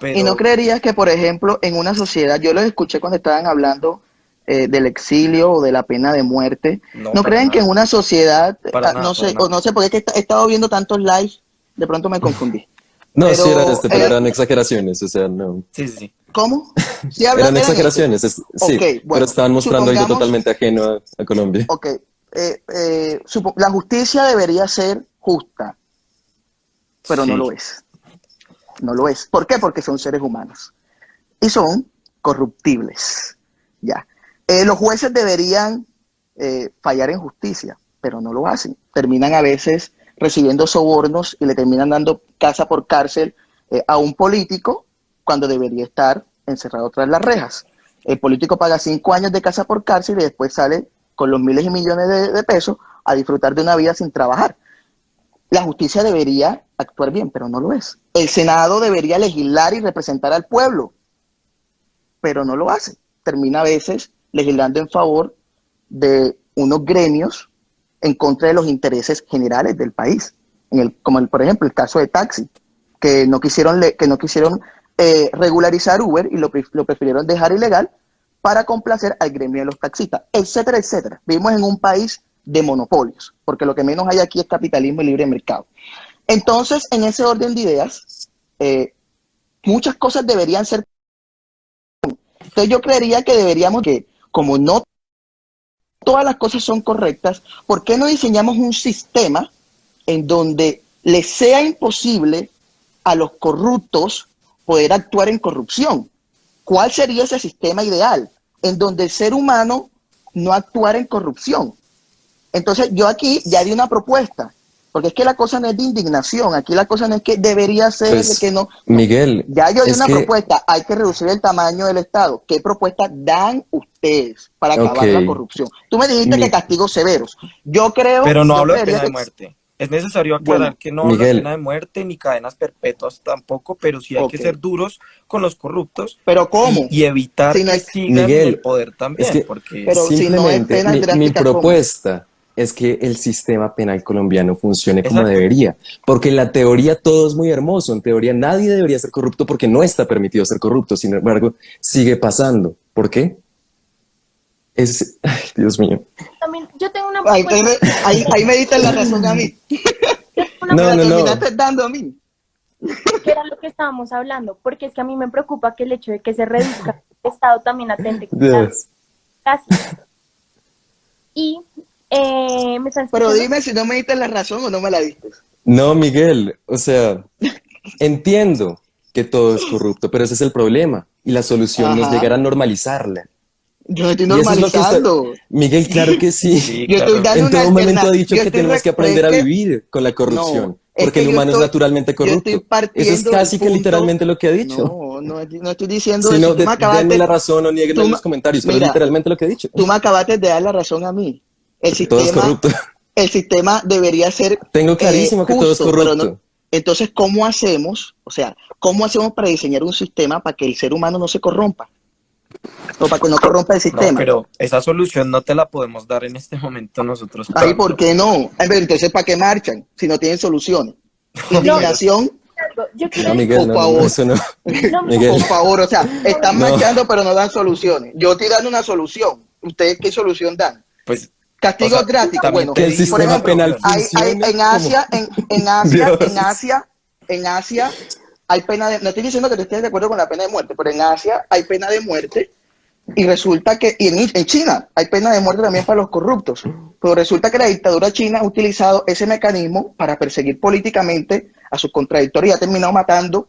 pero... ¿Y no creerías que, por ejemplo, en una sociedad, yo los escuché cuando estaban hablando del exilio o de la pena de muerte, ¿no creen que en una sociedad, no sé, porque he estado viendo tantos lives, de pronto me confundí? No, pero, sí eran pero eran exageraciones, o sea, no. Sí. ¿Cómo? Sí, eran exageraciones, sí, bueno, pero estaban mostrando algo totalmente ajeno a Colombia. La justicia debería ser justa, pero no lo es. No lo es. ¿Por qué? Porque son seres humanos y son corruptibles. Ya. Los jueces deberían fallar en justicia, pero no lo hacen. Terminan a veces recibiendo sobornos y le terminan dando casa por cárcel a un político cuando debería estar encerrado tras las rejas. El político paga 5 años de casa por cárcel y después sale con los miles y millones de pesos a disfrutar de una vida sin trabajar. La justicia debería actuar bien, pero no lo es. El Senado debería legislar y representar al pueblo, pero no lo hace. Termina a veces legislando en favor de unos gremios en contra de los intereses generales del país. Por ejemplo, el caso de Taxi, que no quisieron regularizar Uber y lo prefirieron dejar ilegal para complacer al gremio de los taxistas, etcétera, etcétera. Vivimos en un país de monopolios, porque lo que menos hay aquí es capitalismo y libre mercado. Entonces, en ese orden de ideas, muchas cosas deberían ser. Entonces yo creería que deberíamos, que como no todas las cosas son correctas, ¿por qué no diseñamos un sistema en donde les sea imposible a los corruptos poder actuar en corrupción? ¿Cuál sería ese sistema ideal? En donde el ser humano no actuara en corrupción. Entonces yo aquí ya di una propuesta, porque es que la cosa no es de indignación, aquí la cosa no es que debería ser, Pues, de que no. Miguel, Ya yo di es una que, propuesta, hay que reducir el tamaño del Estado. ¿Qué propuesta dan ustedes para acabar ok, la corrupción? Tú me dijiste que Mi- castigos severos. Yo creo, Pero no yo hablo de creería pena de que, muerte. Es necesario bueno, aclarar que no hablo de Miguel, pena de muerte ni cadenas perpetuas tampoco, pero sí hay que ok. ser duros con los corruptos Pero ¿cómo? y evitar Si no que hay, sigan en el Miguel, poder es también, que porque pero si no es simplemente penas mi drásticas, ¿cómo? propuesta es que el sistema penal colombiano funcione como exacto. debería, porque en la teoría todo es muy hermoso, en teoría nadie debería ser corrupto porque no está permitido ser corrupto, sin embargo, sigue pasando. ¿Por qué? Ay, Dios mío. También, yo tengo una Ahí, propuesta, ahí me diste la razón a mí. yo tengo una Me No, la no, no. terminaste dando a mí. que era lo que estábamos hablando, porque es que a mí me preocupa que el hecho de que se reduzca el Estado también atente contra la Dios. democracia. Y me están Pero escuchando. dime si no me diste la razón o no me la diste. No, Miguel, o sea, entiendo que todo es corrupto, pero ese es el problema. Y la solución no es llegar Ajá. a normalizarla. Yo no estoy Y eso es lo que está... normalizando. Miguel, claro que sí. Sí, Yo estoy claro. dando En una todo momento ha alternativa. dicho Yo que estoy tenemos que aprender a vivir con la corrupción, no, es porque que el humano es naturalmente yo estoy corrupto. Eso es partiendo del casi que punto. literalmente lo que ha dicho. No estoy diciendo Si eso. no, Tú me denme la acabaste, razón o nieguenme tú, en me- los comentarios, pero es mira, literalmente lo que he dicho. tú me acabaste de dar la razón a mí. El Que todo es sistema, corrupto. el sistema debería ser Tengo clarísimo que todo es justo, pero no. corrupto. Entonces, ¿cómo hacemos? O sea, ¿cómo hacemos para diseñar un sistema para que el ser humano no se corrompa? O para que no corrompa el No, sistema. pero esa solución no te la podemos dar en este momento nosotros Ay, ¿por cuatro. qué no? Ay, pero entonces, ¿para qué marchan si no tienen soluciones? No, pero Indignación, Yo quiero No, decir, Miguel, por no, no, no, favor. eso no. no, Miguel, Por favor, o sea, están no. marchando pero no dan soluciones. Yo estoy dando una solución. ¿Ustedes qué solución dan? pues, o Castigos sea, drásticos. también Bueno, Que te el di por una sistema ejemplo, penal solución. hay funcione en como... Asia, Dios. en Asia hay pena de, no estoy diciendo que tú estés de acuerdo con la pena de muerte, pero en Asia hay pena de muerte y resulta que, y en China hay pena de muerte también para los corruptos, pero resulta que la dictadura china ha utilizado ese mecanismo para perseguir políticamente a sus contradictores y ha terminado matando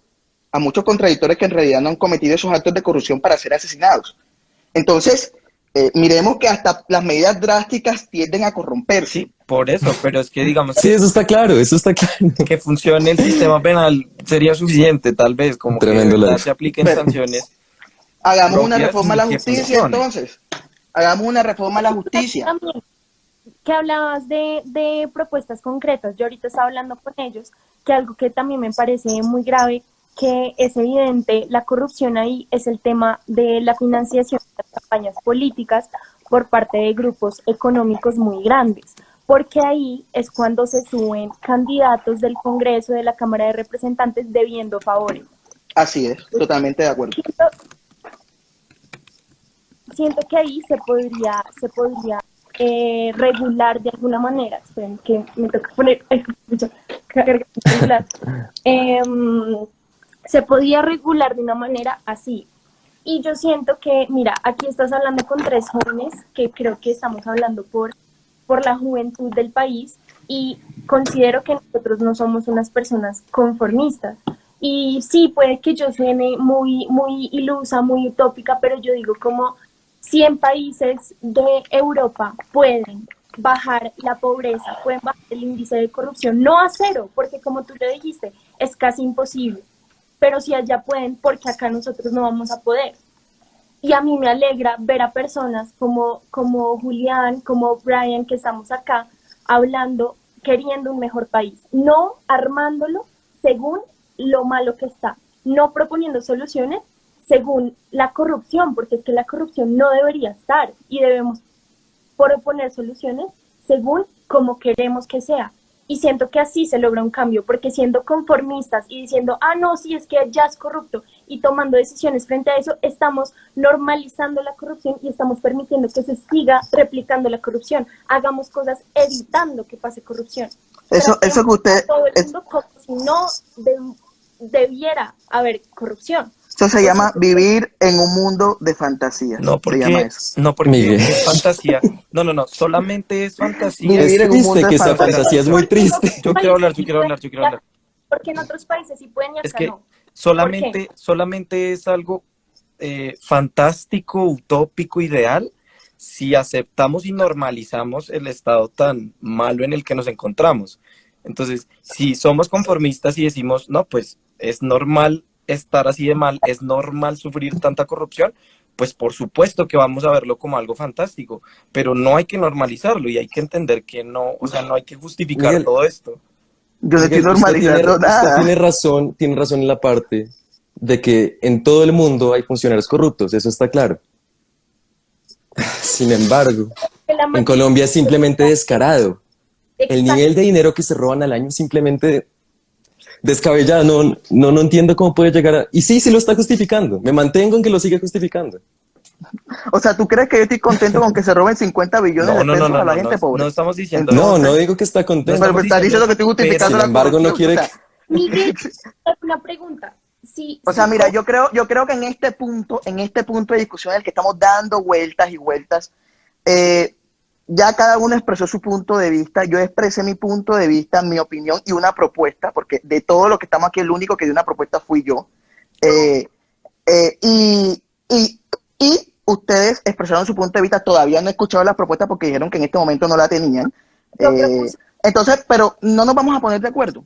a muchos contradictores que en realidad no han cometido esos actos de corrupción para ser asesinados. Entonces, miremos que hasta las medidas drásticas tienden a corromperse. Sí, por eso, pero es que digamos Sí, eso está claro, eso está claro. que funcione el sistema penal sería suficiente, tal vez, como que de Tremendo verdad live. se apliquen Pero sanciones hagamos una propias reforma a y la que justicia funcione. entonces. Hagamos una reforma a la justicia. también que hablabas de propuestas concretas. Yo ahorita estaba hablando con ellos, que algo que también me parece muy grave, que es evidente, la corrupción ahí es el tema de la financiación de las campañas políticas por parte de grupos económicos muy grandes, porque ahí es cuando se suben candidatos del Congreso, de la Cámara de Representantes, debiendo favores. Así es, totalmente de acuerdo. Siento que ahí se podría regular de alguna manera. Esperen que me toca poner cargar el celular. Se podía regular de una manera así. Y yo siento que, mira, aquí estás hablando con tres jóvenes, que creo que estamos hablando por la juventud del país, y considero que nosotros no somos unas personas conformistas. Y sí, puede que yo suene muy, muy ilusa, muy utópica, pero yo digo como 100 países de Europa pueden bajar la pobreza, pueden bajar el índice de corrupción, no a cero, porque como tú le dijiste, es casi imposible, pero si allá pueden, porque acá nosotros no vamos a poder. Y a mí me alegra ver a personas como Julián, como Brian, que estamos acá hablando, queriendo un mejor país, no armándolo según lo malo que está, no proponiendo soluciones según la corrupción, porque es que la corrupción no debería estar y debemos proponer soluciones según como queremos que sea. Y siento que así se logra un cambio, porque siendo conformistas y diciendo, no, sí, es que ya es corrupto, y tomando decisiones frente a eso, estamos normalizando la corrupción y estamos permitiendo que se siga replicando la corrupción. Hagamos cosas evitando que pase corrupción. Eso que usted, todo el mundo como si no debiera haber corrupción. Eso se O sea, llama vivir en un mundo de fantasías. No, Se llama porque, eso. no, porque Miguel. es fantasía. No, solamente es fantasía. Vivir Es en un mundo triste de que sea fantasía. fantasía, es muy porque en triste. otros Yo quiero hablar, países yo sí quiero pueden hablar, yo quiero hablar. porque en otros países sí pueden y Es acá que no. ¿Por qué? solamente es algo fantástico, utópico, ideal, si aceptamos y normalizamos el estado tan malo en el que nos encontramos. Entonces, si somos conformistas y decimos, no, pues es normal estar así de mal, es normal sufrir tanta corrupción, pues por supuesto que vamos a verlo como algo fantástico, pero no hay que normalizarlo y hay que entender que no, o sea, no hay que justificar Miguel, todo esto. Yo no estoy Miguel, normalizando usted nada. tiene razón en la parte de que en todo el mundo hay funcionarios corruptos, eso está claro. Sin embargo, Que la en mayoría- Colombia es simplemente descarado. El Exacto. nivel de dinero que se roban al año es simplemente descabellado. No entiendo cómo puede llegar a... Y sí, sí lo está justificando. Me mantengo en que lo sigue justificando. O sea, ¿tú crees que yo estoy contento con que se roben 50 billones de pesos a la gente No pobre? estamos diciendo No, eso. no Entonces, digo que está No contento. pero estamos estás diciendo diciendo que eso, estoy justificando Sin la embargo, no corrupción. quiere O que... sea, Miguel, una pregunta. o sea, mira, yo creo que en este punto de discusión en el que estamos dando vueltas y vueltas, eh, ya cada uno expresó su punto de vista, yo expresé mi punto de vista, mi opinión y una propuesta, porque de todo lo que estamos aquí, el único que dio una propuesta fui yo. Eh, eh, y, y, y ustedes expresaron su punto de vista, todavía no he escuchado la propuesta porque dijeron que en este momento no la tenían. Yo Eh, propuse, entonces, pero no nos vamos a poner de acuerdo.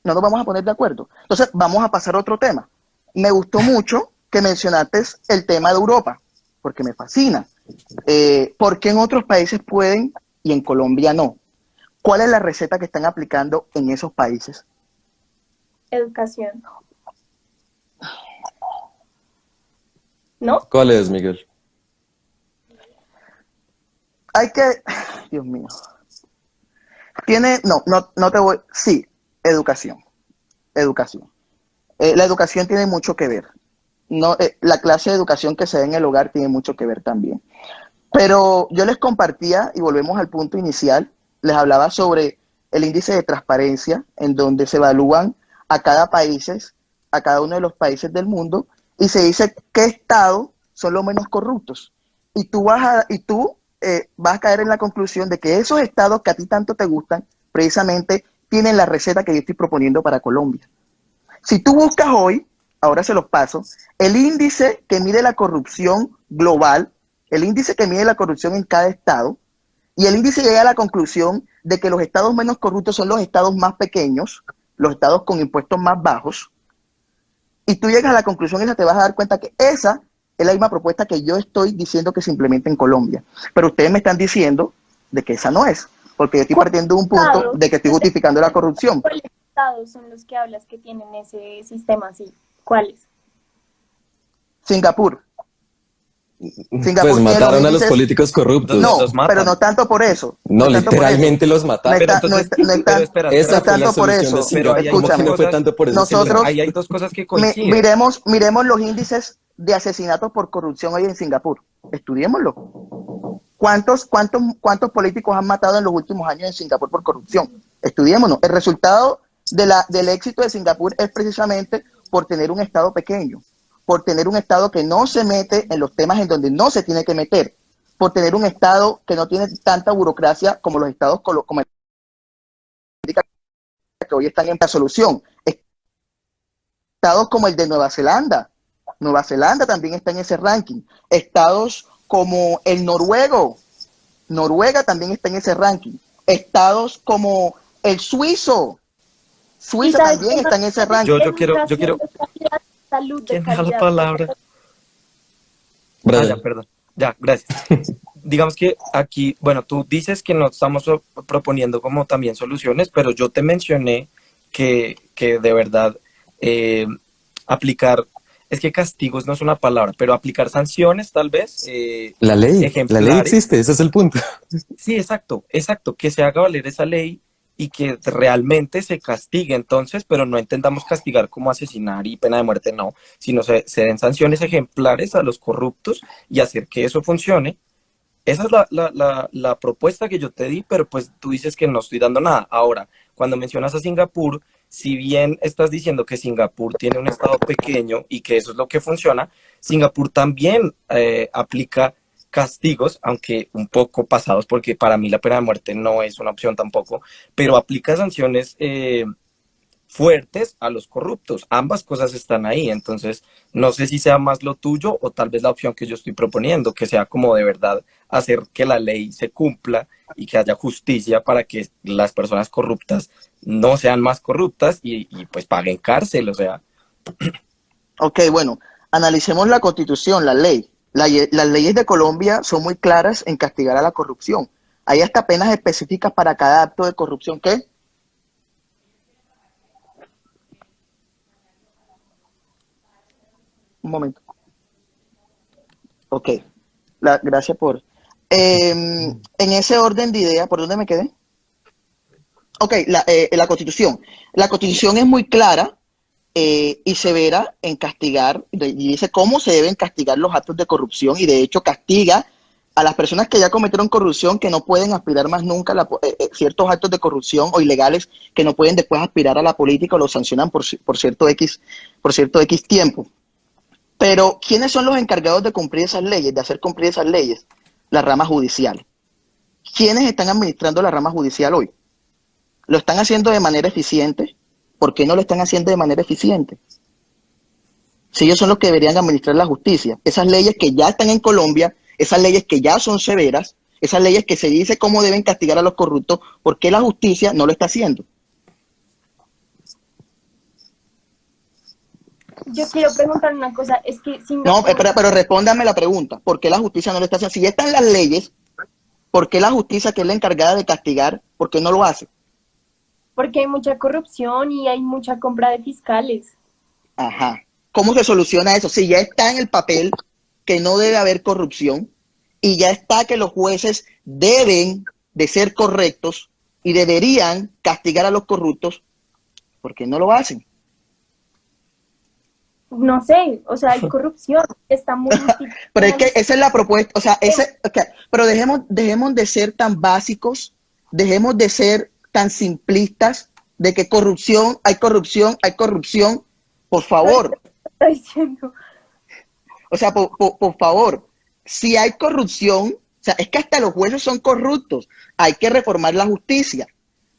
No nos vamos a poner de acuerdo. Entonces, vamos a pasar a otro tema. Me gustó mucho que mencionaste el tema de Europa, porque me fascina. ¿Por qué en otros países pueden y en Colombia no? ¿Cuál es la receta que están aplicando en esos países? educación. ¿No? ¿Cuál es, Miguel? Hay que, Dios mío. No te voy, sí, educación. La educación tiene mucho que ver. No, la clase de educación que se da en el hogar tiene mucho que ver también. Pero yo les compartía, y volvemos al punto inicial, les hablaba sobre el índice de transparencia, en donde se evalúan a cada uno de los países del mundo, y se dice qué estados son los menos corruptos. Y tú vas a caer en la conclusión de que esos estados que a ti tanto te gustan, precisamente tienen la receta que yo estoy proponiendo para Colombia. Si tú buscas hoy, ahora se los paso, el índice que mide la corrupción global, el índice que mide la corrupción en cada estado, y el índice llega a la conclusión de que los estados menos corruptos son los estados más pequeños, los estados con impuestos más bajos, y tú llegas a la conclusión esa, te vas a dar cuenta que esa es la misma propuesta que yo estoy diciendo que se implemente en Colombia. Pero ustedes me están diciendo de que esa no es, porque yo estoy partiendo de un punto de que estoy justificando la corrupción. ¿Cuáles estados son los que hablas que tienen ese sistema así? ¿Cuáles? Singapur. Singapur Pues tiene mataron los a los índices- políticos corruptos. No, Los matan. pero no tanto por eso. No, tanto por literalmente eso. los mataron. Pero No entonces, es pero espera, Esa no es fue la tanto por solución de eso. pero ahí hay Singapur. ¿Cómo que no fue cosas- tanto por eso? nosotros- ahí hay dos cosas que coinciden. Miremos los índices de asesinatos por corrupción hoy en Singapur. Estudiémoslo. ¿Cuántos políticos han matado en los últimos años en Singapur por corrupción? Estudiémoslo. El resultado del éxito de Singapur es precisamente por tener un estado pequeño, por tener un estado que no se mete en los temas en donde no se tiene que meter, por tener un estado que no tiene tanta burocracia como los estados como el que hoy están en la solución. Estados como el de Nueva Zelanda. Nueva Zelanda también está en ese ranking. Estados como el noruego. Noruega también está en ese ranking. Estados como el suizo. Suiza ¿Y sabes también qué está en ese ranking. Yo quiero- Educación de calidad, salud de ¿Quién da la calidad. palabra? Brian, Ya, perdón. Ya, gracias. Digamos que aquí, bueno, tú dices que no estamos proponiendo como también soluciones, pero yo te mencioné que de verdad aplicar, es que castigos no es una palabra, pero aplicar sanciones tal vez. la ley ejemplares. existe, ese es el punto. Sí, exacto, que se haga valer esa ley y que realmente se castigue entonces, pero no entendamos castigar como asesinar y pena de muerte, no, sino se den sanciones ejemplares a los corruptos y hacer que eso funcione. Esa es la propuesta que yo te di, pero pues tú dices que no estoy dando nada. Ahora, cuando mencionas a Singapur, si bien estás diciendo que Singapur tiene un estado pequeño y que eso es lo que funciona, Singapur también aplica castigos, aunque un poco pasados, porque para mí la pena de muerte no es una opción tampoco, pero aplica sanciones fuertes a los corruptos. Ambas cosas están ahí, entonces no sé si sea más lo tuyo o tal vez la opción que yo estoy proponiendo, que sea como de verdad hacer que la ley se cumpla y que haya justicia para que las personas corruptas no sean más corruptas y pues paguen cárcel, o sea. Ok, bueno, analicemos la Constitución, la ley. Las leyes de Colombia son muy claras en castigar a la corrupción. Hay hasta penas específicas para cada acto de corrupción. ¿Qué? Un momento. Ok, gracias por... en ese orden de ideas, ¿por dónde me quedé? Ok, la Constitución. La Constitución es muy clara y severa en castigar, y dice cómo se deben castigar los actos de corrupción, y de hecho castiga a las personas que ya cometieron corrupción, que no pueden aspirar más nunca a ciertos actos de corrupción o ilegales, que no pueden después aspirar a la política o los sancionan por cierto X tiempo. Pero, ¿quiénes son los encargados de cumplir esas leyes, de hacer cumplir esas leyes? La rama judicial. ¿Quiénes están administrando la rama judicial hoy? ¿Lo están haciendo de manera eficiente? ¿Por qué no lo están haciendo de manera eficiente? Si ellos son los que deberían administrar la justicia. Esas leyes que ya están en Colombia, esas leyes que ya son severas, esas leyes que se dice cómo deben castigar a los corruptos, ¿por qué la justicia no lo está haciendo? Yo quiero preguntar una cosa, es que No, pero respóndame la pregunta. ¿Por qué la justicia no lo está haciendo? Si ya están las leyes, ¿por qué la justicia, que es la encargada de castigar, por qué no lo hace? porque hay mucha corrupción y hay mucha compra de fiscales. Ajá. ¿Cómo se soluciona eso? Si ya está en el papel que no debe haber corrupción y ya está que los jueces deben de ser correctos y deberían castigar a los corruptos, ¿por qué no lo hacen? No sé, o sea, hay corrupción, está muy... Pero es que esa es la propuesta, o sea, okay, pero dejemos de ser tan básicos, dejemos de ser tan simplistas de que corrupción, hay corrupción, por favor. Está diciendo. O sea, por favor, si hay corrupción, o sea, es que hasta los jueces son corruptos, hay que reformar la justicia.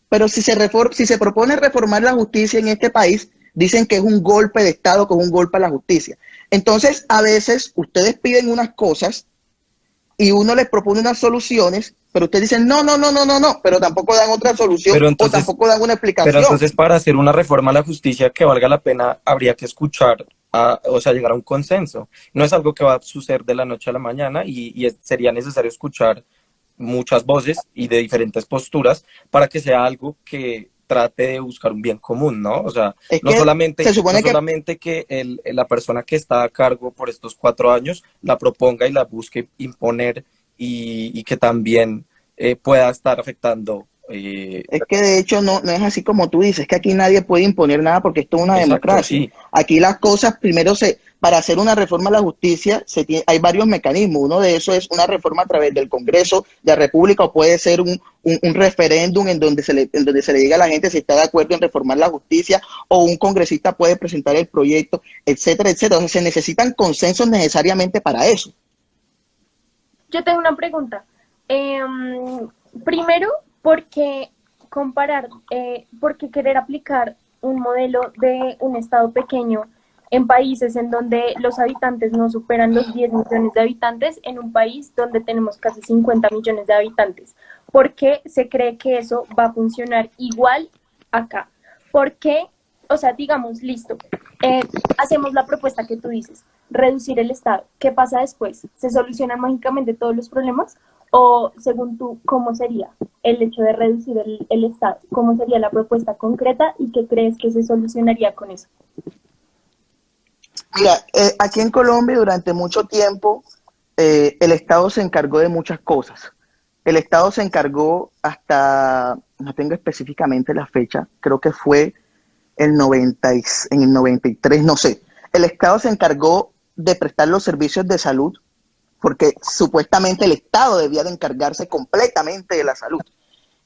Pero si se propone reformar la justicia en este país, dicen que es un golpe de Estado, que es un golpe a la justicia. Entonces, a veces ustedes piden unas cosas y uno les propone unas soluciones, pero ustedes dicen no, pero tampoco dan otra solución, Entonces, o tampoco dan una explicación. Pero entonces, para hacer una reforma a la justicia que valga la pena, habría que escuchar, o sea, llegar a un consenso. No es algo que va a suceder de la noche a la mañana y sería necesario escuchar muchas voces y de diferentes posturas para que sea algo que trate de buscar un bien común, ¿no? O sea, no solamente que la persona que está a cargo por estos 4 años la proponga y la busque imponer y que también pueda estar afectando. Es que de hecho no es así como tú dices, que aquí nadie puede imponer nada porque esto es una democracia. Sí. Aquí las cosas, primero para hacer una reforma a la justicia hay varios mecanismos. Uno de esos es una reforma a través del Congreso de la República, o puede ser un referéndum en donde se le diga a la gente si está de acuerdo en reformar la justicia, o un congresista puede presentar el proyecto, etcétera, etcétera. O sea, se necesitan consensos necesariamente para eso. Yo tengo una pregunta. Primero, ¿por qué querer aplicar un modelo de un estado pequeño en países en donde los habitantes no superan los 10 millones de habitantes, en un país donde tenemos casi 50 millones de habitantes? ¿Por qué se cree que eso va a funcionar igual acá? ¿Por qué? O sea, digamos, listo, hacemos la propuesta que tú dices, reducir el Estado. ¿Qué pasa después? ¿Se solucionan mágicamente todos los problemas? O, según tú, ¿cómo sería el hecho de reducir el Estado? ¿Cómo sería la propuesta concreta y qué crees que se solucionaría con eso? Mira, aquí en Colombia durante mucho tiempo el Estado se encargó de muchas cosas. El Estado se encargó hasta, no tengo específicamente la fecha, creo que fue en el 93, no sé. El Estado se encargó de prestar los servicios de salud, porque supuestamente el Estado debía de encargarse completamente de la salud.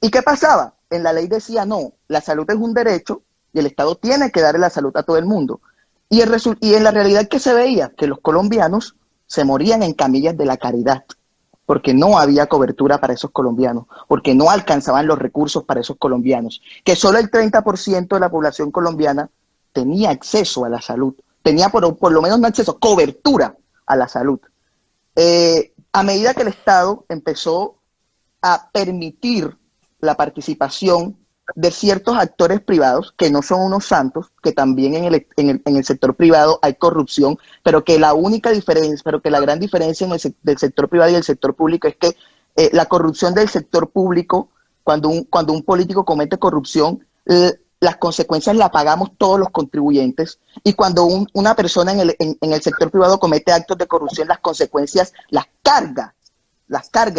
¿Y qué pasaba? En la ley decía, no, la salud es un derecho y el Estado tiene que darle la salud a todo el mundo. Y en la realidad que se veía, que los colombianos se morían en camillas de la caridad, porque no había cobertura para esos colombianos, porque no alcanzaban los recursos para esos colombianos, que solo el 30% de la población colombiana tenía acceso a la salud, tenía por lo menos no acceso, cobertura a la salud. A medida que el Estado empezó a permitir la participación de ciertos actores privados, que no son unos santos, que también en el sector privado hay corrupción, pero que la gran diferencia del sector privado y el sector público es que la corrupción del sector público, cuando un político comete corrupción, las consecuencias las pagamos todos los contribuyentes, y cuando una persona en el sector privado comete actos de corrupción, las consecuencias las carga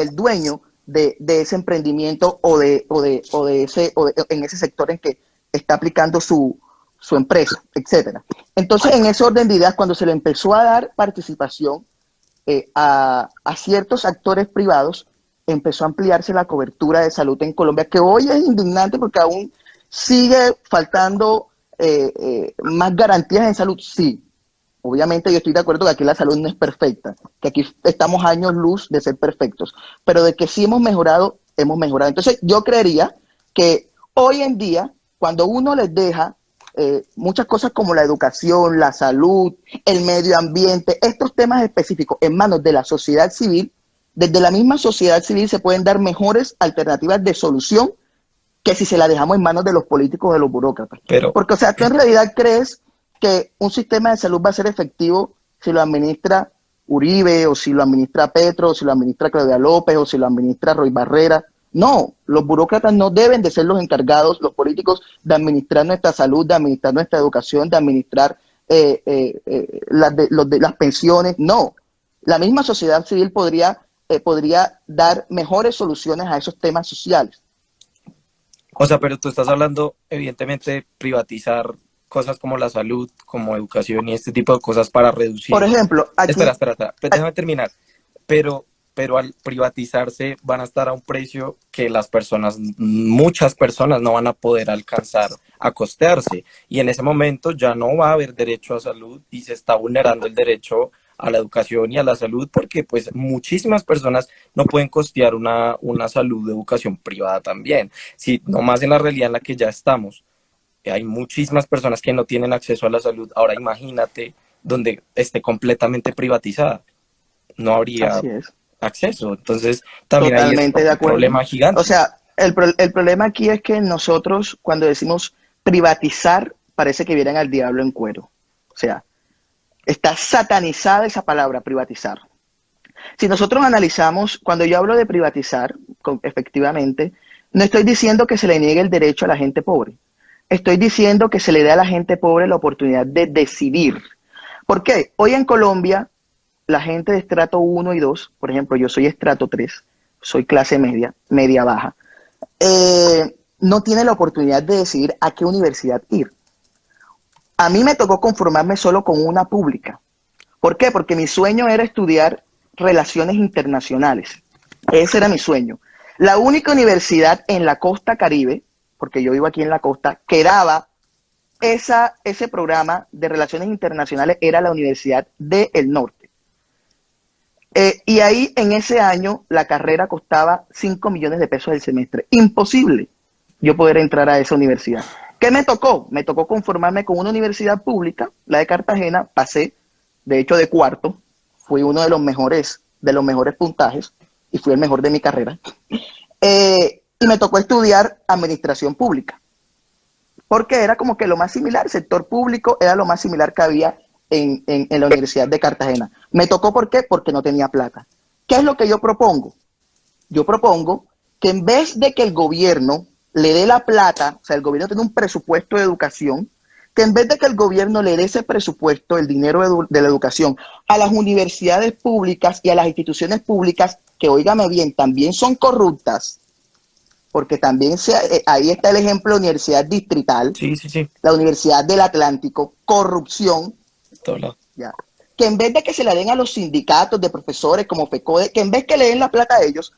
el dueño de ese emprendimiento en ese sector en que está aplicando su empresa, etcétera. Entonces, en ese orden de ideas, cuando se le empezó a dar participación a ciertos actores privados, empezó a ampliarse la cobertura de salud en Colombia, que hoy es indignante porque aún sigue faltando más garantías en salud, sí. Obviamente yo estoy de acuerdo que aquí la salud no es perfecta, que aquí estamos años luz de ser perfectos, pero de que sí hemos mejorado, hemos mejorado. Entonces yo creería que hoy en día, cuando uno les deja muchas cosas como la educación, la salud, el medio ambiente, estos temas específicos en manos de la sociedad civil, desde la misma sociedad civil se pueden dar mejores alternativas de solución que si se la dejamos en manos de los políticos o de los burócratas. Porque, o sea, ¿tú en realidad crees que un sistema de salud va a ser efectivo si lo administra Uribe, o si lo administra Petro, o si lo administra Claudia López, o si lo administra Roy Barrera? No, los burócratas no deben de ser los encargados, los políticos, de administrar nuestra salud, de administrar nuestra educación, de administrar las pensiones. No, la misma sociedad civil podría dar mejores soluciones a esos temas sociales. O sea, pero tú estás hablando, evidentemente, de privatizar cosas como la salud, como educación y este tipo de cosas para reducir. Por ejemplo, aquí... Espera, déjame terminar. Pero al privatizarse van a estar a un precio que muchas personas no van a poder alcanzar a costearse. Y en ese momento ya no va a haber derecho a salud y se está vulnerando el derecho a la educación y a la salud, porque pues muchísimas personas no pueden costear una salud de educación privada también. Si nomás en la realidad en la que ya estamos, hay muchísimas personas que no tienen acceso a la salud. Ahora imagínate donde esté completamente privatizada. No habría acceso. Entonces también totalmente hay un problema gigante. O sea, el problema aquí es que nosotros cuando decimos privatizar parece que vieran al diablo en cuero. O sea, está satanizada esa palabra, privatizar. Si nosotros analizamos, cuando yo hablo de privatizar, efectivamente, no estoy diciendo que se le niegue el derecho a la gente pobre. Estoy diciendo que se le dé a la gente pobre la oportunidad de decidir. ¿Por qué? Hoy en Colombia, la gente de estrato 1 y 2, por ejemplo, yo soy estrato 3, soy clase media, media baja, no tiene la oportunidad de decidir a qué universidad ir. A mí me tocó conformarme solo con una pública. ¿Por qué? Porque mi sueño era estudiar relaciones internacionales. Ese era mi sueño. La única universidad en la costa Caribe, porque yo vivo aquí en la costa, que daba ese programa de relaciones internacionales era la Universidad del Norte. Y ahí en ese año la carrera costaba 5 millones de pesos el semestre. Imposible yo poder entrar a esa universidad. ¿Qué me tocó? Me tocó conformarme con una universidad pública, la de Cartagena. Pasé, de hecho, de cuarto. Fui uno de los mejores puntajes y fui el mejor de mi carrera. Y me tocó estudiar administración pública, porque era como que lo más similar, el sector público era lo más similar que había en la Universidad de Cartagena. Me tocó, ¿por qué? Porque no tenía plata. ¿Qué es lo que yo propongo? Yo propongo que en vez de que el gobierno le dé la plata, o sea, el gobierno tiene un presupuesto de educación, que en vez de que el gobierno le dé ese presupuesto, el dinero de la educación, a las universidades públicas y a las instituciones públicas, que, óigame bien, también son corruptas, porque también ahí está el ejemplo de la Universidad Distrital, sí. la Universidad del Atlántico, corrupción, ya. Que en vez de que se la den a los sindicatos de profesores como FECODE, que en vez que le den la plata a ellos,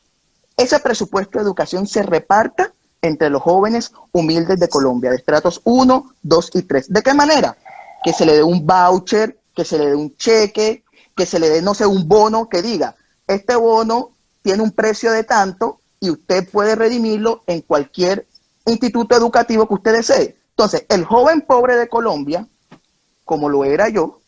ese presupuesto de educación se reparta entre los jóvenes humildes de Colombia, de estratos 1, 2 y 3. ¿De qué manera? Que se le dé un voucher, que se le dé un cheque, que se le dé, no sé, un bono que diga, este bono tiene un precio de tanto y usted puede redimirlo en cualquier instituto educativo que usted desee. Entonces, el joven pobre de Colombia, como lo era yo,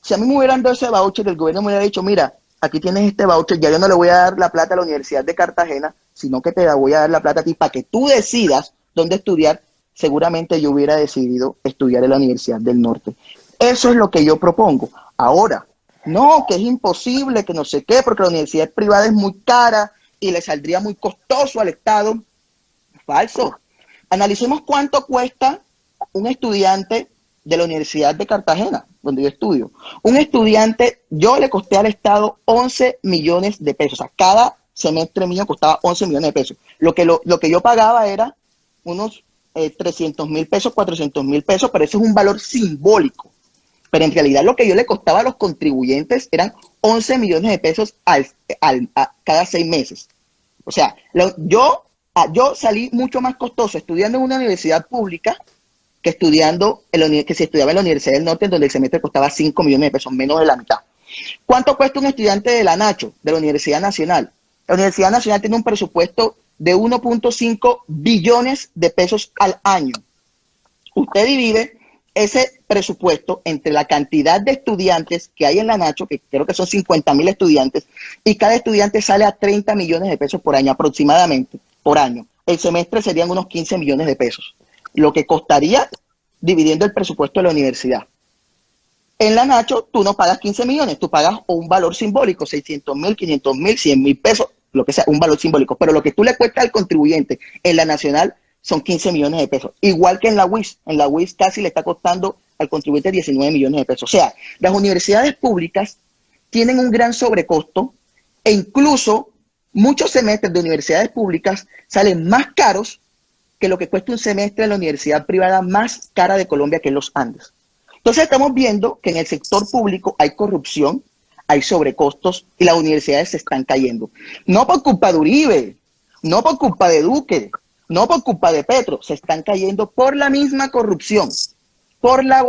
si a mí me hubieran dado ese voucher, el gobierno me hubiera dicho, mira, aquí tienes este voucher, ya yo no le voy a dar la plata a la Universidad de Cartagena, sino que te la voy a dar la plata a ti para que tú decidas dónde estudiar, seguramente yo hubiera decidido estudiar en la Universidad del Norte. Eso es lo que yo propongo. Ahora, no, que es imposible, que no sé qué, porque la universidad privada es muy cara y le saldría muy costoso al Estado. Falso. Analicemos cuánto cuesta un estudiante de la Universidad de Cartagena, donde yo estudio. Un estudiante, yo le costé al Estado 11 millones de pesos. O sea, cada semestre mío costaba 11 millones de pesos. Lo que yo pagaba era unos 300.000 pesos, 400.000 pesos, pero eso es un valor simbólico. Pero en realidad lo que yo le costaba a los contribuyentes eran 11 millones de pesos a cada 6 meses. O sea, yo salí mucho más costoso estudiando en una universidad pública que que si estudiaba en la Universidad del Norte, en donde el semestre costaba 5 millones de pesos, menos de la mitad. ¿Cuánto cuesta un estudiante de la Nacho, de la Universidad Nacional? La Universidad Nacional tiene un presupuesto de 1.5 billones de pesos al año. Usted divide ese presupuesto entre la cantidad de estudiantes que hay en la Nacho, que creo que son 50.000 estudiantes, y cada estudiante sale a 30 millones de pesos por año aproximadamente, por año. El semestre serían unos 15 millones de pesos, lo que costaría dividiendo el presupuesto de la universidad. En la Nacho tú no pagas 15 millones, tú pagas un valor simbólico, 600.000, 500.000, 100.000 pesos, lo que sea, un valor simbólico, pero lo que tú le cuesta al contribuyente en la Nacional son 15 millones de pesos. Igual que en la UIS casi le está costando al contribuyente 19 millones de pesos. O sea, las universidades públicas tienen un gran sobrecosto e incluso muchos semestres de universidades públicas salen más caros que lo que cuesta un semestre en la universidad privada más cara de Colombia, que es los Andes. Entonces estamos viendo que en el sector público hay corrupción, hay sobrecostos y las universidades se están cayendo. No por culpa de Uribe, no por culpa de Duque, no por culpa de Petro, se están cayendo por la misma corrupción, por la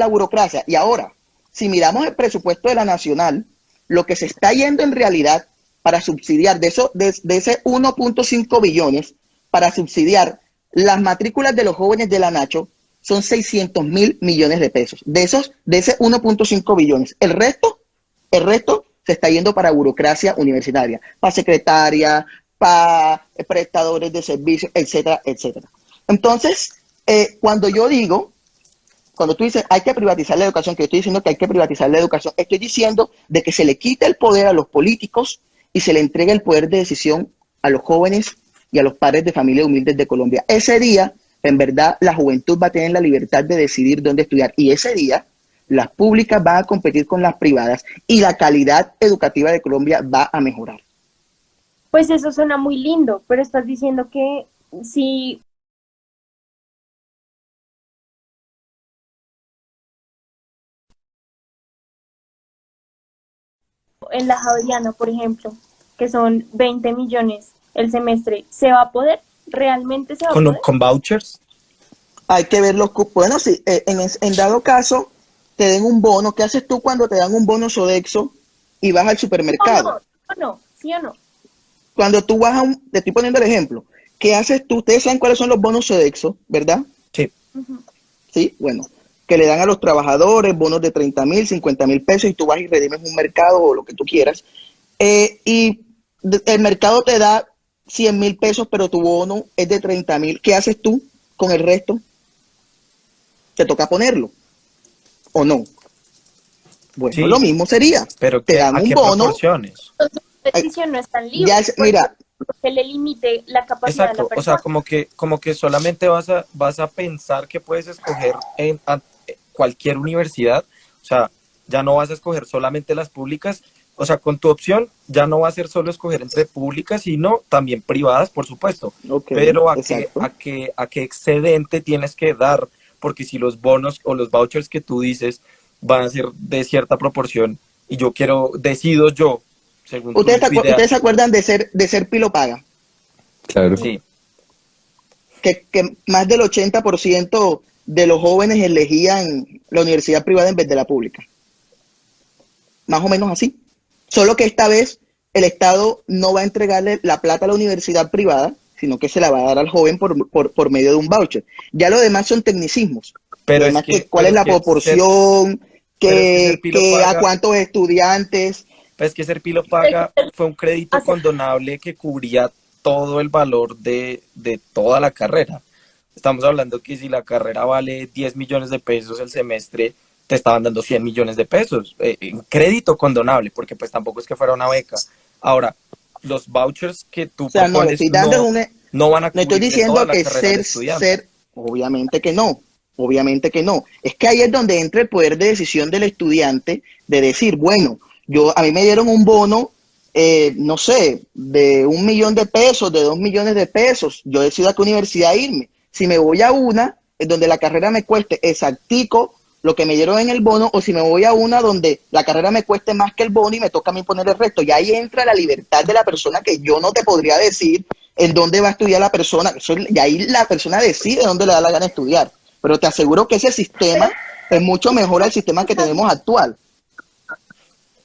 burocracia. Y ahora, si miramos el presupuesto de la Nacional, lo que se está yendo en realidad para subsidiar de ese 1.5 billones, para subsidiar las matrículas de los jóvenes de la Nacho, son 600.000 millones de pesos. De ese 1.5 billones. El resto se está yendo para burocracia universitaria, para secretaria, para prestadores de servicios, etcétera, etcétera. Entonces, cuando tú dices hay que privatizar la educación, que yo estoy diciendo que hay que privatizar la educación, estoy diciendo de que se le quita el poder a los políticos y se le entrega el poder de decisión a los jóvenes y a los padres de familias humildes de Colombia. Ese día, en verdad, la juventud va a tener la libertad de decidir dónde estudiar, y ese día las públicas van a competir con las privadas y la calidad educativa de Colombia va a mejorar. Pues eso suena muy lindo, pero estás diciendo que si en la Javeriana, por ejemplo, que son 20 millones el semestre, ¿se va a poder? ¿Realmente se va a poder? ¿Con vouchers? Hay que ver los cupos. Bueno, sí, en dado caso, te den un bono. ¿Qué haces tú cuando te dan un bono Sodexo y vas al supermercado? No, ¿sí o no? Cuando tú vas te estoy poniendo el ejemplo. ¿Qué haces tú? Ustedes saben cuáles son los bonos Sodexo, ¿verdad? Sí. Uh-huh. Sí, bueno, que le dan a los trabajadores bonos de 30.000, 50.000 pesos y tú vas y redimes un mercado o lo que tú quieras. Y el mercado te da 100.000 pesos, pero tu bono es de 30.000. ¿Qué haces tú con el resto? Te toca ponerlo, ¿o no? Bueno, sí. Lo mismo sería. Pero te dan un bono. Proporciones? Entonces, la decisión no es tan libre. Mira, que le limite la capacidad exacto, de la persona. o sea, como que solamente vas a pensar que puedes escoger en cualquier universidad, o sea, ya no vas a escoger solamente las públicas, o sea, con tu opción ya no va a ser solo escoger entre públicas, sino también privadas, por supuesto. Okay, pero a qué excedente tienes que dar, porque si los bonos o los vouchers que tú dices van a ser de cierta proporción y decido yo, según ¿Ustedes se acuerdan de ser Pilo Paga? Claro. Sí. que más del 80% de los jóvenes elegían la universidad privada en vez de la pública. Más o menos así. Solo que esta vez el Estado no va a entregarle la plata a la universidad privada, sino que se la va a dar al joven por medio de un voucher. Ya lo demás son tecnicismos. Pero Lo demás es que, cuál pero es es la que proporción, pero es que Serpilo a paga, cuántos estudiantes. pues que Serpilo paga, fue un crédito condonable que cubría todo el valor de toda la carrera. Estamos hablando que si la carrera vale 10 millones de pesos el semestre, te estaban dando 100 millones de pesos en crédito condonable, porque pues tampoco es que fuera una beca. Ahora, los vouchers que tú O sea, no, le propones estoy dando no van a no estoy cubrirle toda diciendo la que carrera al estudiante. obviamente que no, obviamente que no. Es que ahí es donde entra el poder de decisión del estudiante de decir, bueno, a mí me dieron un bono, no sé, de 1 millón de pesos, de 2 millones de pesos. Yo decido a qué universidad irme. Si me voy a una, en donde la carrera me cueste exactico lo que me dieron en el bono, o si me voy a una donde la carrera me cueste más que el bono y me toca a mí poner el resto. Y ahí entra la libertad de la persona, que yo no te podría decir en dónde va a estudiar la persona. Y ahí la persona decide dónde le da la gana estudiar. Pero te aseguro que ese sistema es mucho mejor al sistema que tenemos actual.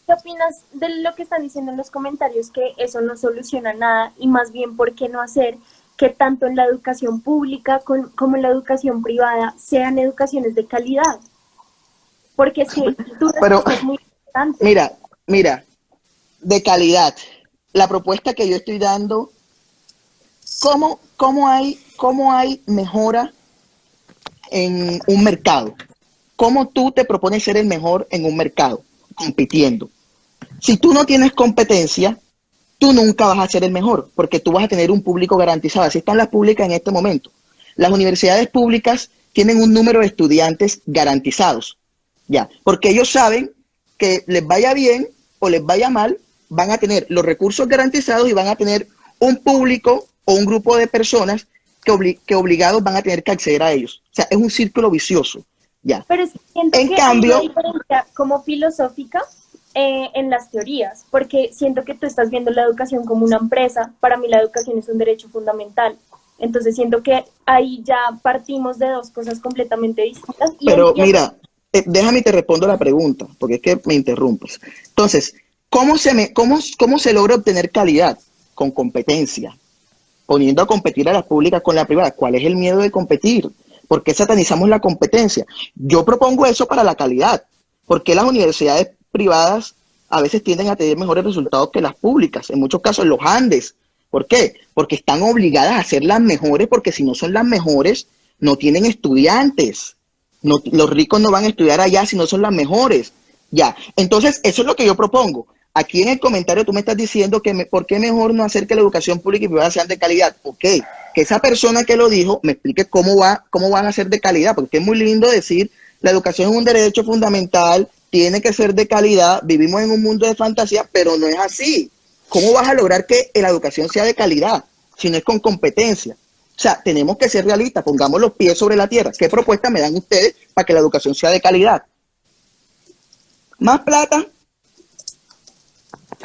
¿Qué opinas de lo que están diciendo en los comentarios, que eso no soluciona nada y más bien por qué no hacer que tanto en la educación pública como en la educación privada sean educaciones de calidad? Porque es que tu respuesta es muy importante. Mira, de calidad. La propuesta que yo estoy dando, ¿cómo hay mejora en un mercado? ¿Cómo tú te propones ser el mejor en un mercado compitiendo? Si tú no tienes competencia, tú nunca vas a ser el mejor, porque tú vas a tener un público garantizado. Así están las públicas en este momento. Las universidades públicas tienen un número de estudiantes garantizados, ya, porque ellos saben que les vaya bien o les vaya mal, van a tener los recursos garantizados y van a tener un público o un grupo de personas que obligados van a tener que acceder a ellos. O sea, es un círculo vicioso, ya. Pero siento En que cambio, hay una diferencia como filosófica en las teorías, porque siento que tú estás viendo la educación como una empresa. Para mí la educación es un derecho fundamental. Entonces siento que ahí ya partimos de dos cosas completamente distintas. Pero mira, déjame te respondo la pregunta, porque es que me interrumpes. Entonces, ¿cómo se logra obtener calidad? Con competencia, poniendo a competir a las públicas con la privada. ¿Cuál es el miedo de competir? ¿Por qué satanizamos la competencia? Yo propongo eso para la calidad. ¿Por qué las universidades privadas a veces tienden a tener mejores resultados que las públicas? En muchos casos los Andes. ¿Por qué? Porque están obligadas a ser las mejores, porque si no son las mejores, no tienen estudiantes. No, los ricos no van a estudiar allá si no son las mejores. Ya, entonces eso es lo que yo propongo. Aquí en el comentario tú me estás diciendo que ¿por qué mejor no hacer que la educación pública y privada sean de calidad? Ok, que esa persona que lo dijo me explique cómo van a ser de calidad, porque es muy lindo decir la educación es un derecho fundamental, tiene que ser de calidad, vivimos en un mundo de fantasía, pero no es así. ¿Cómo vas a lograr que la educación sea de calidad si no es con competencia? O sea, tenemos que ser realistas, pongamos los pies sobre la tierra. ¿Qué propuesta me dan ustedes para que la educación sea de calidad? ¿Más plata?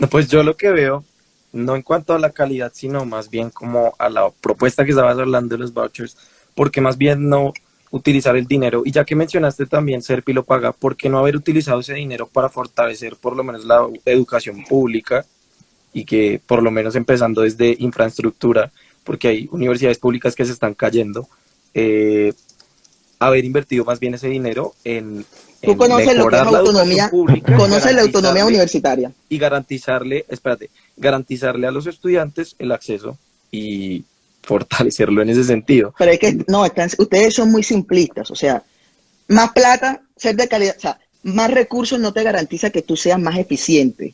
No, pues yo lo que veo, no en cuanto a la calidad, sino más bien como a la propuesta que estabas hablando de los vouchers, porque más bien no utilizar el dinero, y ya que mencionaste también Serpi lo paga, ¿por qué no haber utilizado ese dinero para fortalecer por lo menos la educación pública y que por lo menos empezando desde infraestructura, porque hay universidades públicas que se están cayendo, haber invertido más bien ese dinero en ¿Tú conoces lo que es autonomía? ¿Conoces la autonomía universitaria? Y garantizarle a los estudiantes el acceso y fortalecerlo en ese sentido. Pero es que, no, ustedes son muy simplistas, o sea, más plata, ser de calidad, o sea, más recursos no te garantiza que tú seas más eficiente.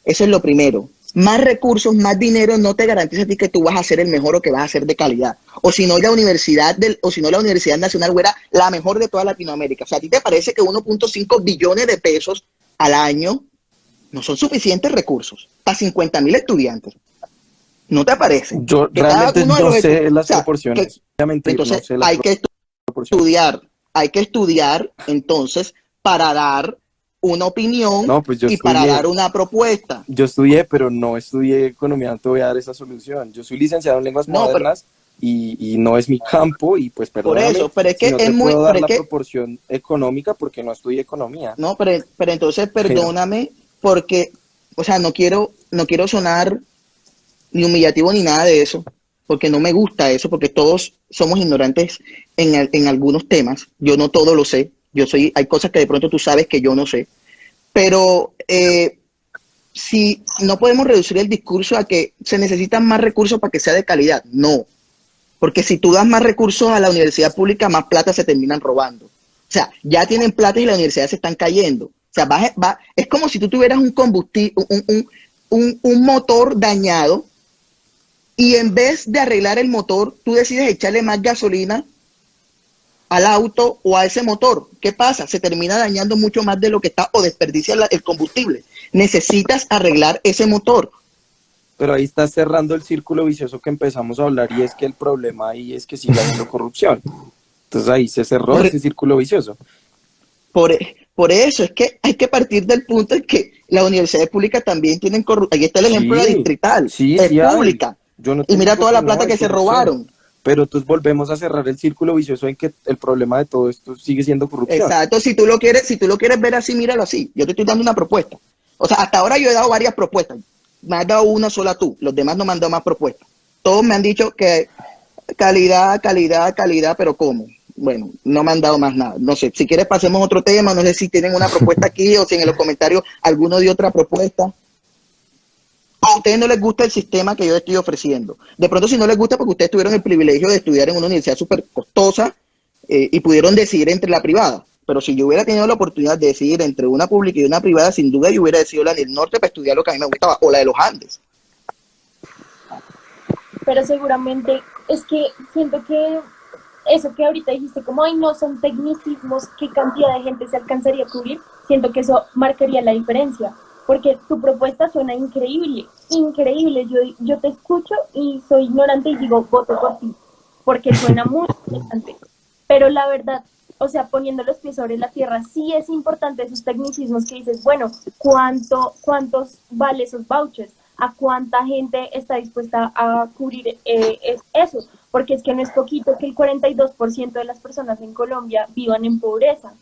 Eso es lo primero. Más recursos, más dinero no te garantiza a ti que tú vas a ser el mejor o que vas a ser de calidad. O si no la Universidad Nacional fuera la mejor de toda Latinoamérica. O sea, ¿a ti te parece que 1.5 billones de pesos al año no son suficientes recursos para 50.000 estudiantes? ¿No te parece? Yo realmente no sé las proporciones. Entonces hay que estudiar entonces para dar una opinión y para dar una propuesta. Yo estudié, pero no estudié economía, no te voy a dar esa solución. Yo soy licenciado en lenguas modernas, y no es mi campo y pues Por perdóname eso, pero es que si no es te muy, puedo dar pero es la que, proporción económica porque no estudié economía. no, pero entonces Pero, perdóname porque, o sea, no quiero sonar ni humillativo ni nada de eso, porque no me gusta eso, porque todos somos ignorantes en algunos temas. Yo no todo lo sé. Hay cosas que de pronto tú sabes que yo no sé. Pero si no podemos reducir el discurso a que se necesitan más recursos para que sea de calidad, no. Porque si tú das más recursos a la universidad pública, más plata se terminan robando. O sea, ya tienen plata y las universidades se están cayendo. O sea, es como si tú tuvieras un combustible, un motor dañado y en vez de arreglar el motor, tú decides echarle más gasolina al auto o a ese motor. ¿Qué pasa? Se termina dañando mucho más de lo que está o desperdicia el combustible. Necesitas arreglar ese motor. pero ahí estás cerrando el círculo vicioso que empezamos a hablar y es que el problema ahí es que sigue habiendo corrupción. Entonces ahí se cerró Por, ese círculo vicioso. por eso es que hay que partir del punto en que las universidades públicas también tienen corrupción. Ahí está el ejemplo de la Sí, distrital. sí, Es sí hay. pública. Yo no Y te mira digo toda que la no plata hay que se corrupción, robaron. pero entonces volvemos a cerrar el círculo vicioso en que el problema de todo esto sigue siendo corrupción. Exacto, si tú lo quieres ver así, míralo así. Yo te estoy dando una propuesta. O sea, hasta ahora yo he dado varias propuestas. Me has dado una sola tú. Los demás no me han dado más propuestas. Todos me han dicho que calidad, calidad, calidad, pero ¿cómo? Bueno, no me han dado más nada. No sé, si quieres pasemos a otro tema. No sé si tienen una propuesta aquí o si en los comentarios alguno dio otra propuesta. A ustedes no les gusta el sistema que yo estoy ofreciendo. De pronto, si no les gusta, porque ustedes tuvieron el privilegio de estudiar en una universidad súper costosa y pudieron decidir entre la privada. Pero si yo hubiera tenido la oportunidad de decidir entre una pública y una privada, sin duda yo hubiera decidido la del norte para estudiar lo que a mí me gustaba, o la de los Andes. Pero seguramente es que siento que eso que ahorita dijiste, como, ay, no, son tecnicismos, ¿qué cantidad de gente se alcanzaría a cubrir? Siento que eso marcaría la diferencia, porque tu propuesta suena increíble, increíble. Yo te escucho y soy ignorante y digo, voto por ti, porque suena muy interesante. Pero la verdad, o sea, poniendo los pies sobre la tierra, sí es importante esos tecnicismos que dices, bueno, ¿cuántos vale esos vouchers? ¿A cuánta gente está dispuesta a cubrir eso? Porque es que no es poquito que el 42% de las personas en Colombia vivan en pobreza.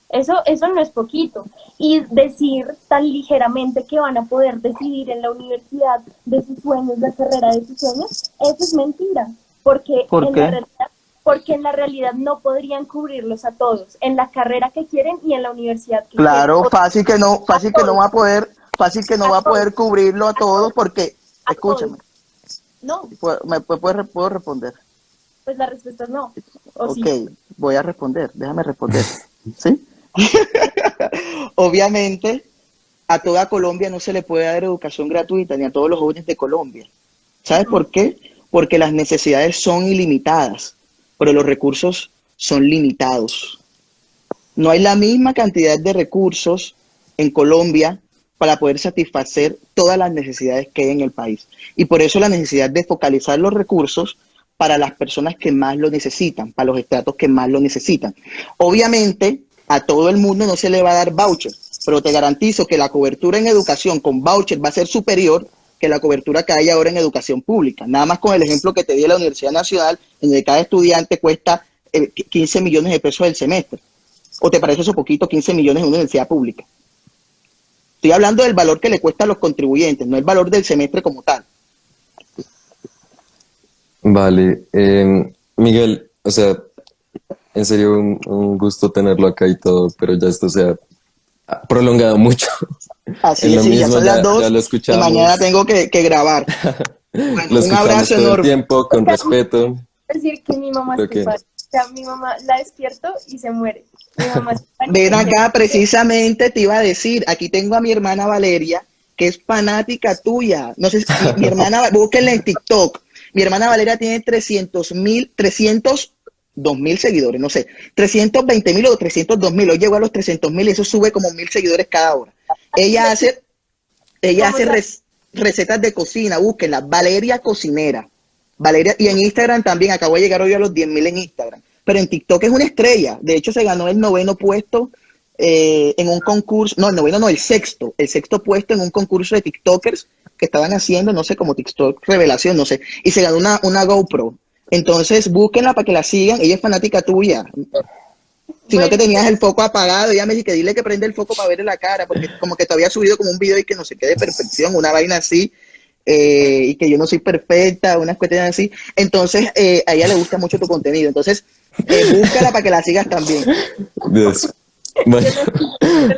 Eso no es poquito. Y decir tan ligeramente que van a poder decidir en la universidad de sus sueños, la carrera de sus sueños, eso es mentira. Porque ¿Por qué? porque en la realidad no podrían cubrirlos a todos, en la carrera que quieren y en la universidad que Claro, quieren. fácil que no va a poder, fácil que no va a poder cubrirlo a todos porque, A escúchame, No, puedo responder. pues la respuesta es no. ¿O Ok, sí? voy a responder, déjame responder. ¿Sí? Obviamente, a toda Colombia no se le puede dar educación gratuita, ni a todos los jóvenes de Colombia. ¿Sabes por qué? Porque las necesidades son ilimitadas, pero los recursos son limitados. No hay la misma cantidad de recursos en Colombia para poder satisfacer todas las necesidades que hay en el país. Y por eso la necesidad de focalizar los recursos para las personas que más lo necesitan, para los estratos que más lo necesitan. Obviamente, a todo el mundo no se le va a dar voucher, pero te garantizo que la cobertura en educación con voucher va a ser superior que la cobertura que hay ahora en educación pública. Nada más con el ejemplo que te di de la Universidad Nacional, en donde cada estudiante cuesta 15 millones de pesos el semestre. ¿O te parece eso poquito, 15 millones en una universidad pública? Estoy hablando del valor que le cuesta a los contribuyentes, no el valor del semestre como tal. Vale, Miguel, o sea, en serio un gusto tenerlo acá y todo, pero ya esto se ha prolongado mucho. Así En es, lo sí, ya mismo son las ya 2 lo y mañana escuchamos, tengo que grabar. Bueno, lo un escuchamos abrazo todo el enorme. tiempo, con respeto. Decir que mi mamá Creo es que igual. O sea, mi mamá la despierto y se muere. Mi mamá es Ven acá, precisamente te iba a decir, aquí tengo a mi hermana Valeria, que es fanática tuya. No sé, mi hermana, búsquenla en TikTok. Mi hermana Valeria tiene 302.000 seguidores, no sé, 320.000 o 302.000. Hoy llegó a los 300.000 y eso sube como 1.000 seguidores cada hora. Ella hace recetas de cocina, búsquenla, Valeria Cocinera. Valeria, y en Instagram también, acabo de llegar hoy a los 10.000 en Instagram. Pero en TikTok es una estrella. De hecho, se ganó el 9º puesto en un concurso. No, el 9º no, el sexto puesto en un concurso de TikTokers que estaban haciendo, no sé, como TikTok Revelación, no sé. Y se ganó una GoPro. Entonces, búsquenla para que la sigan. Ella es fanática tuya. Si no Bueno, que tenías el foco apagado, ella me dice que dile que prende el foco para verle la cara, porque como que te había subido como un video y que no sé qué de perfección, una vaina así, y que yo no soy perfecta, unas cuestiones así. Entonces, a ella le gusta mucho tu contenido. Entonces, búscala para que la sigas también. Dios. Bueno,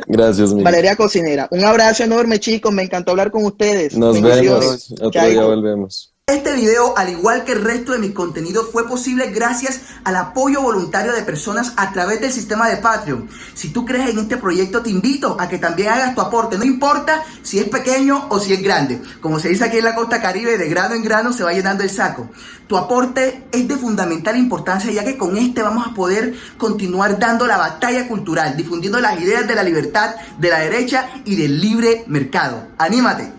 gracias, Miguel. Valeria Cocinera. Un abrazo enorme, chicos. Me encantó hablar con ustedes. Nos Bendiciones. vemos. Otro día Chaito. volvemos. Este video, al igual que el resto de mis contenidos, fue posible gracias al apoyo voluntario de personas a través del sistema de Patreon. Si tú crees en este proyecto, te invito a que también hagas tu aporte. No importa si es pequeño o si es grande. Como se dice aquí en la costa caribe, de grano en grano se va llenando el saco. Tu aporte es de fundamental importancia, ya que con este vamos a poder continuar dando la batalla cultural, difundiendo las ideas de la libertad, de la derecha y del libre mercado. ¡Anímate!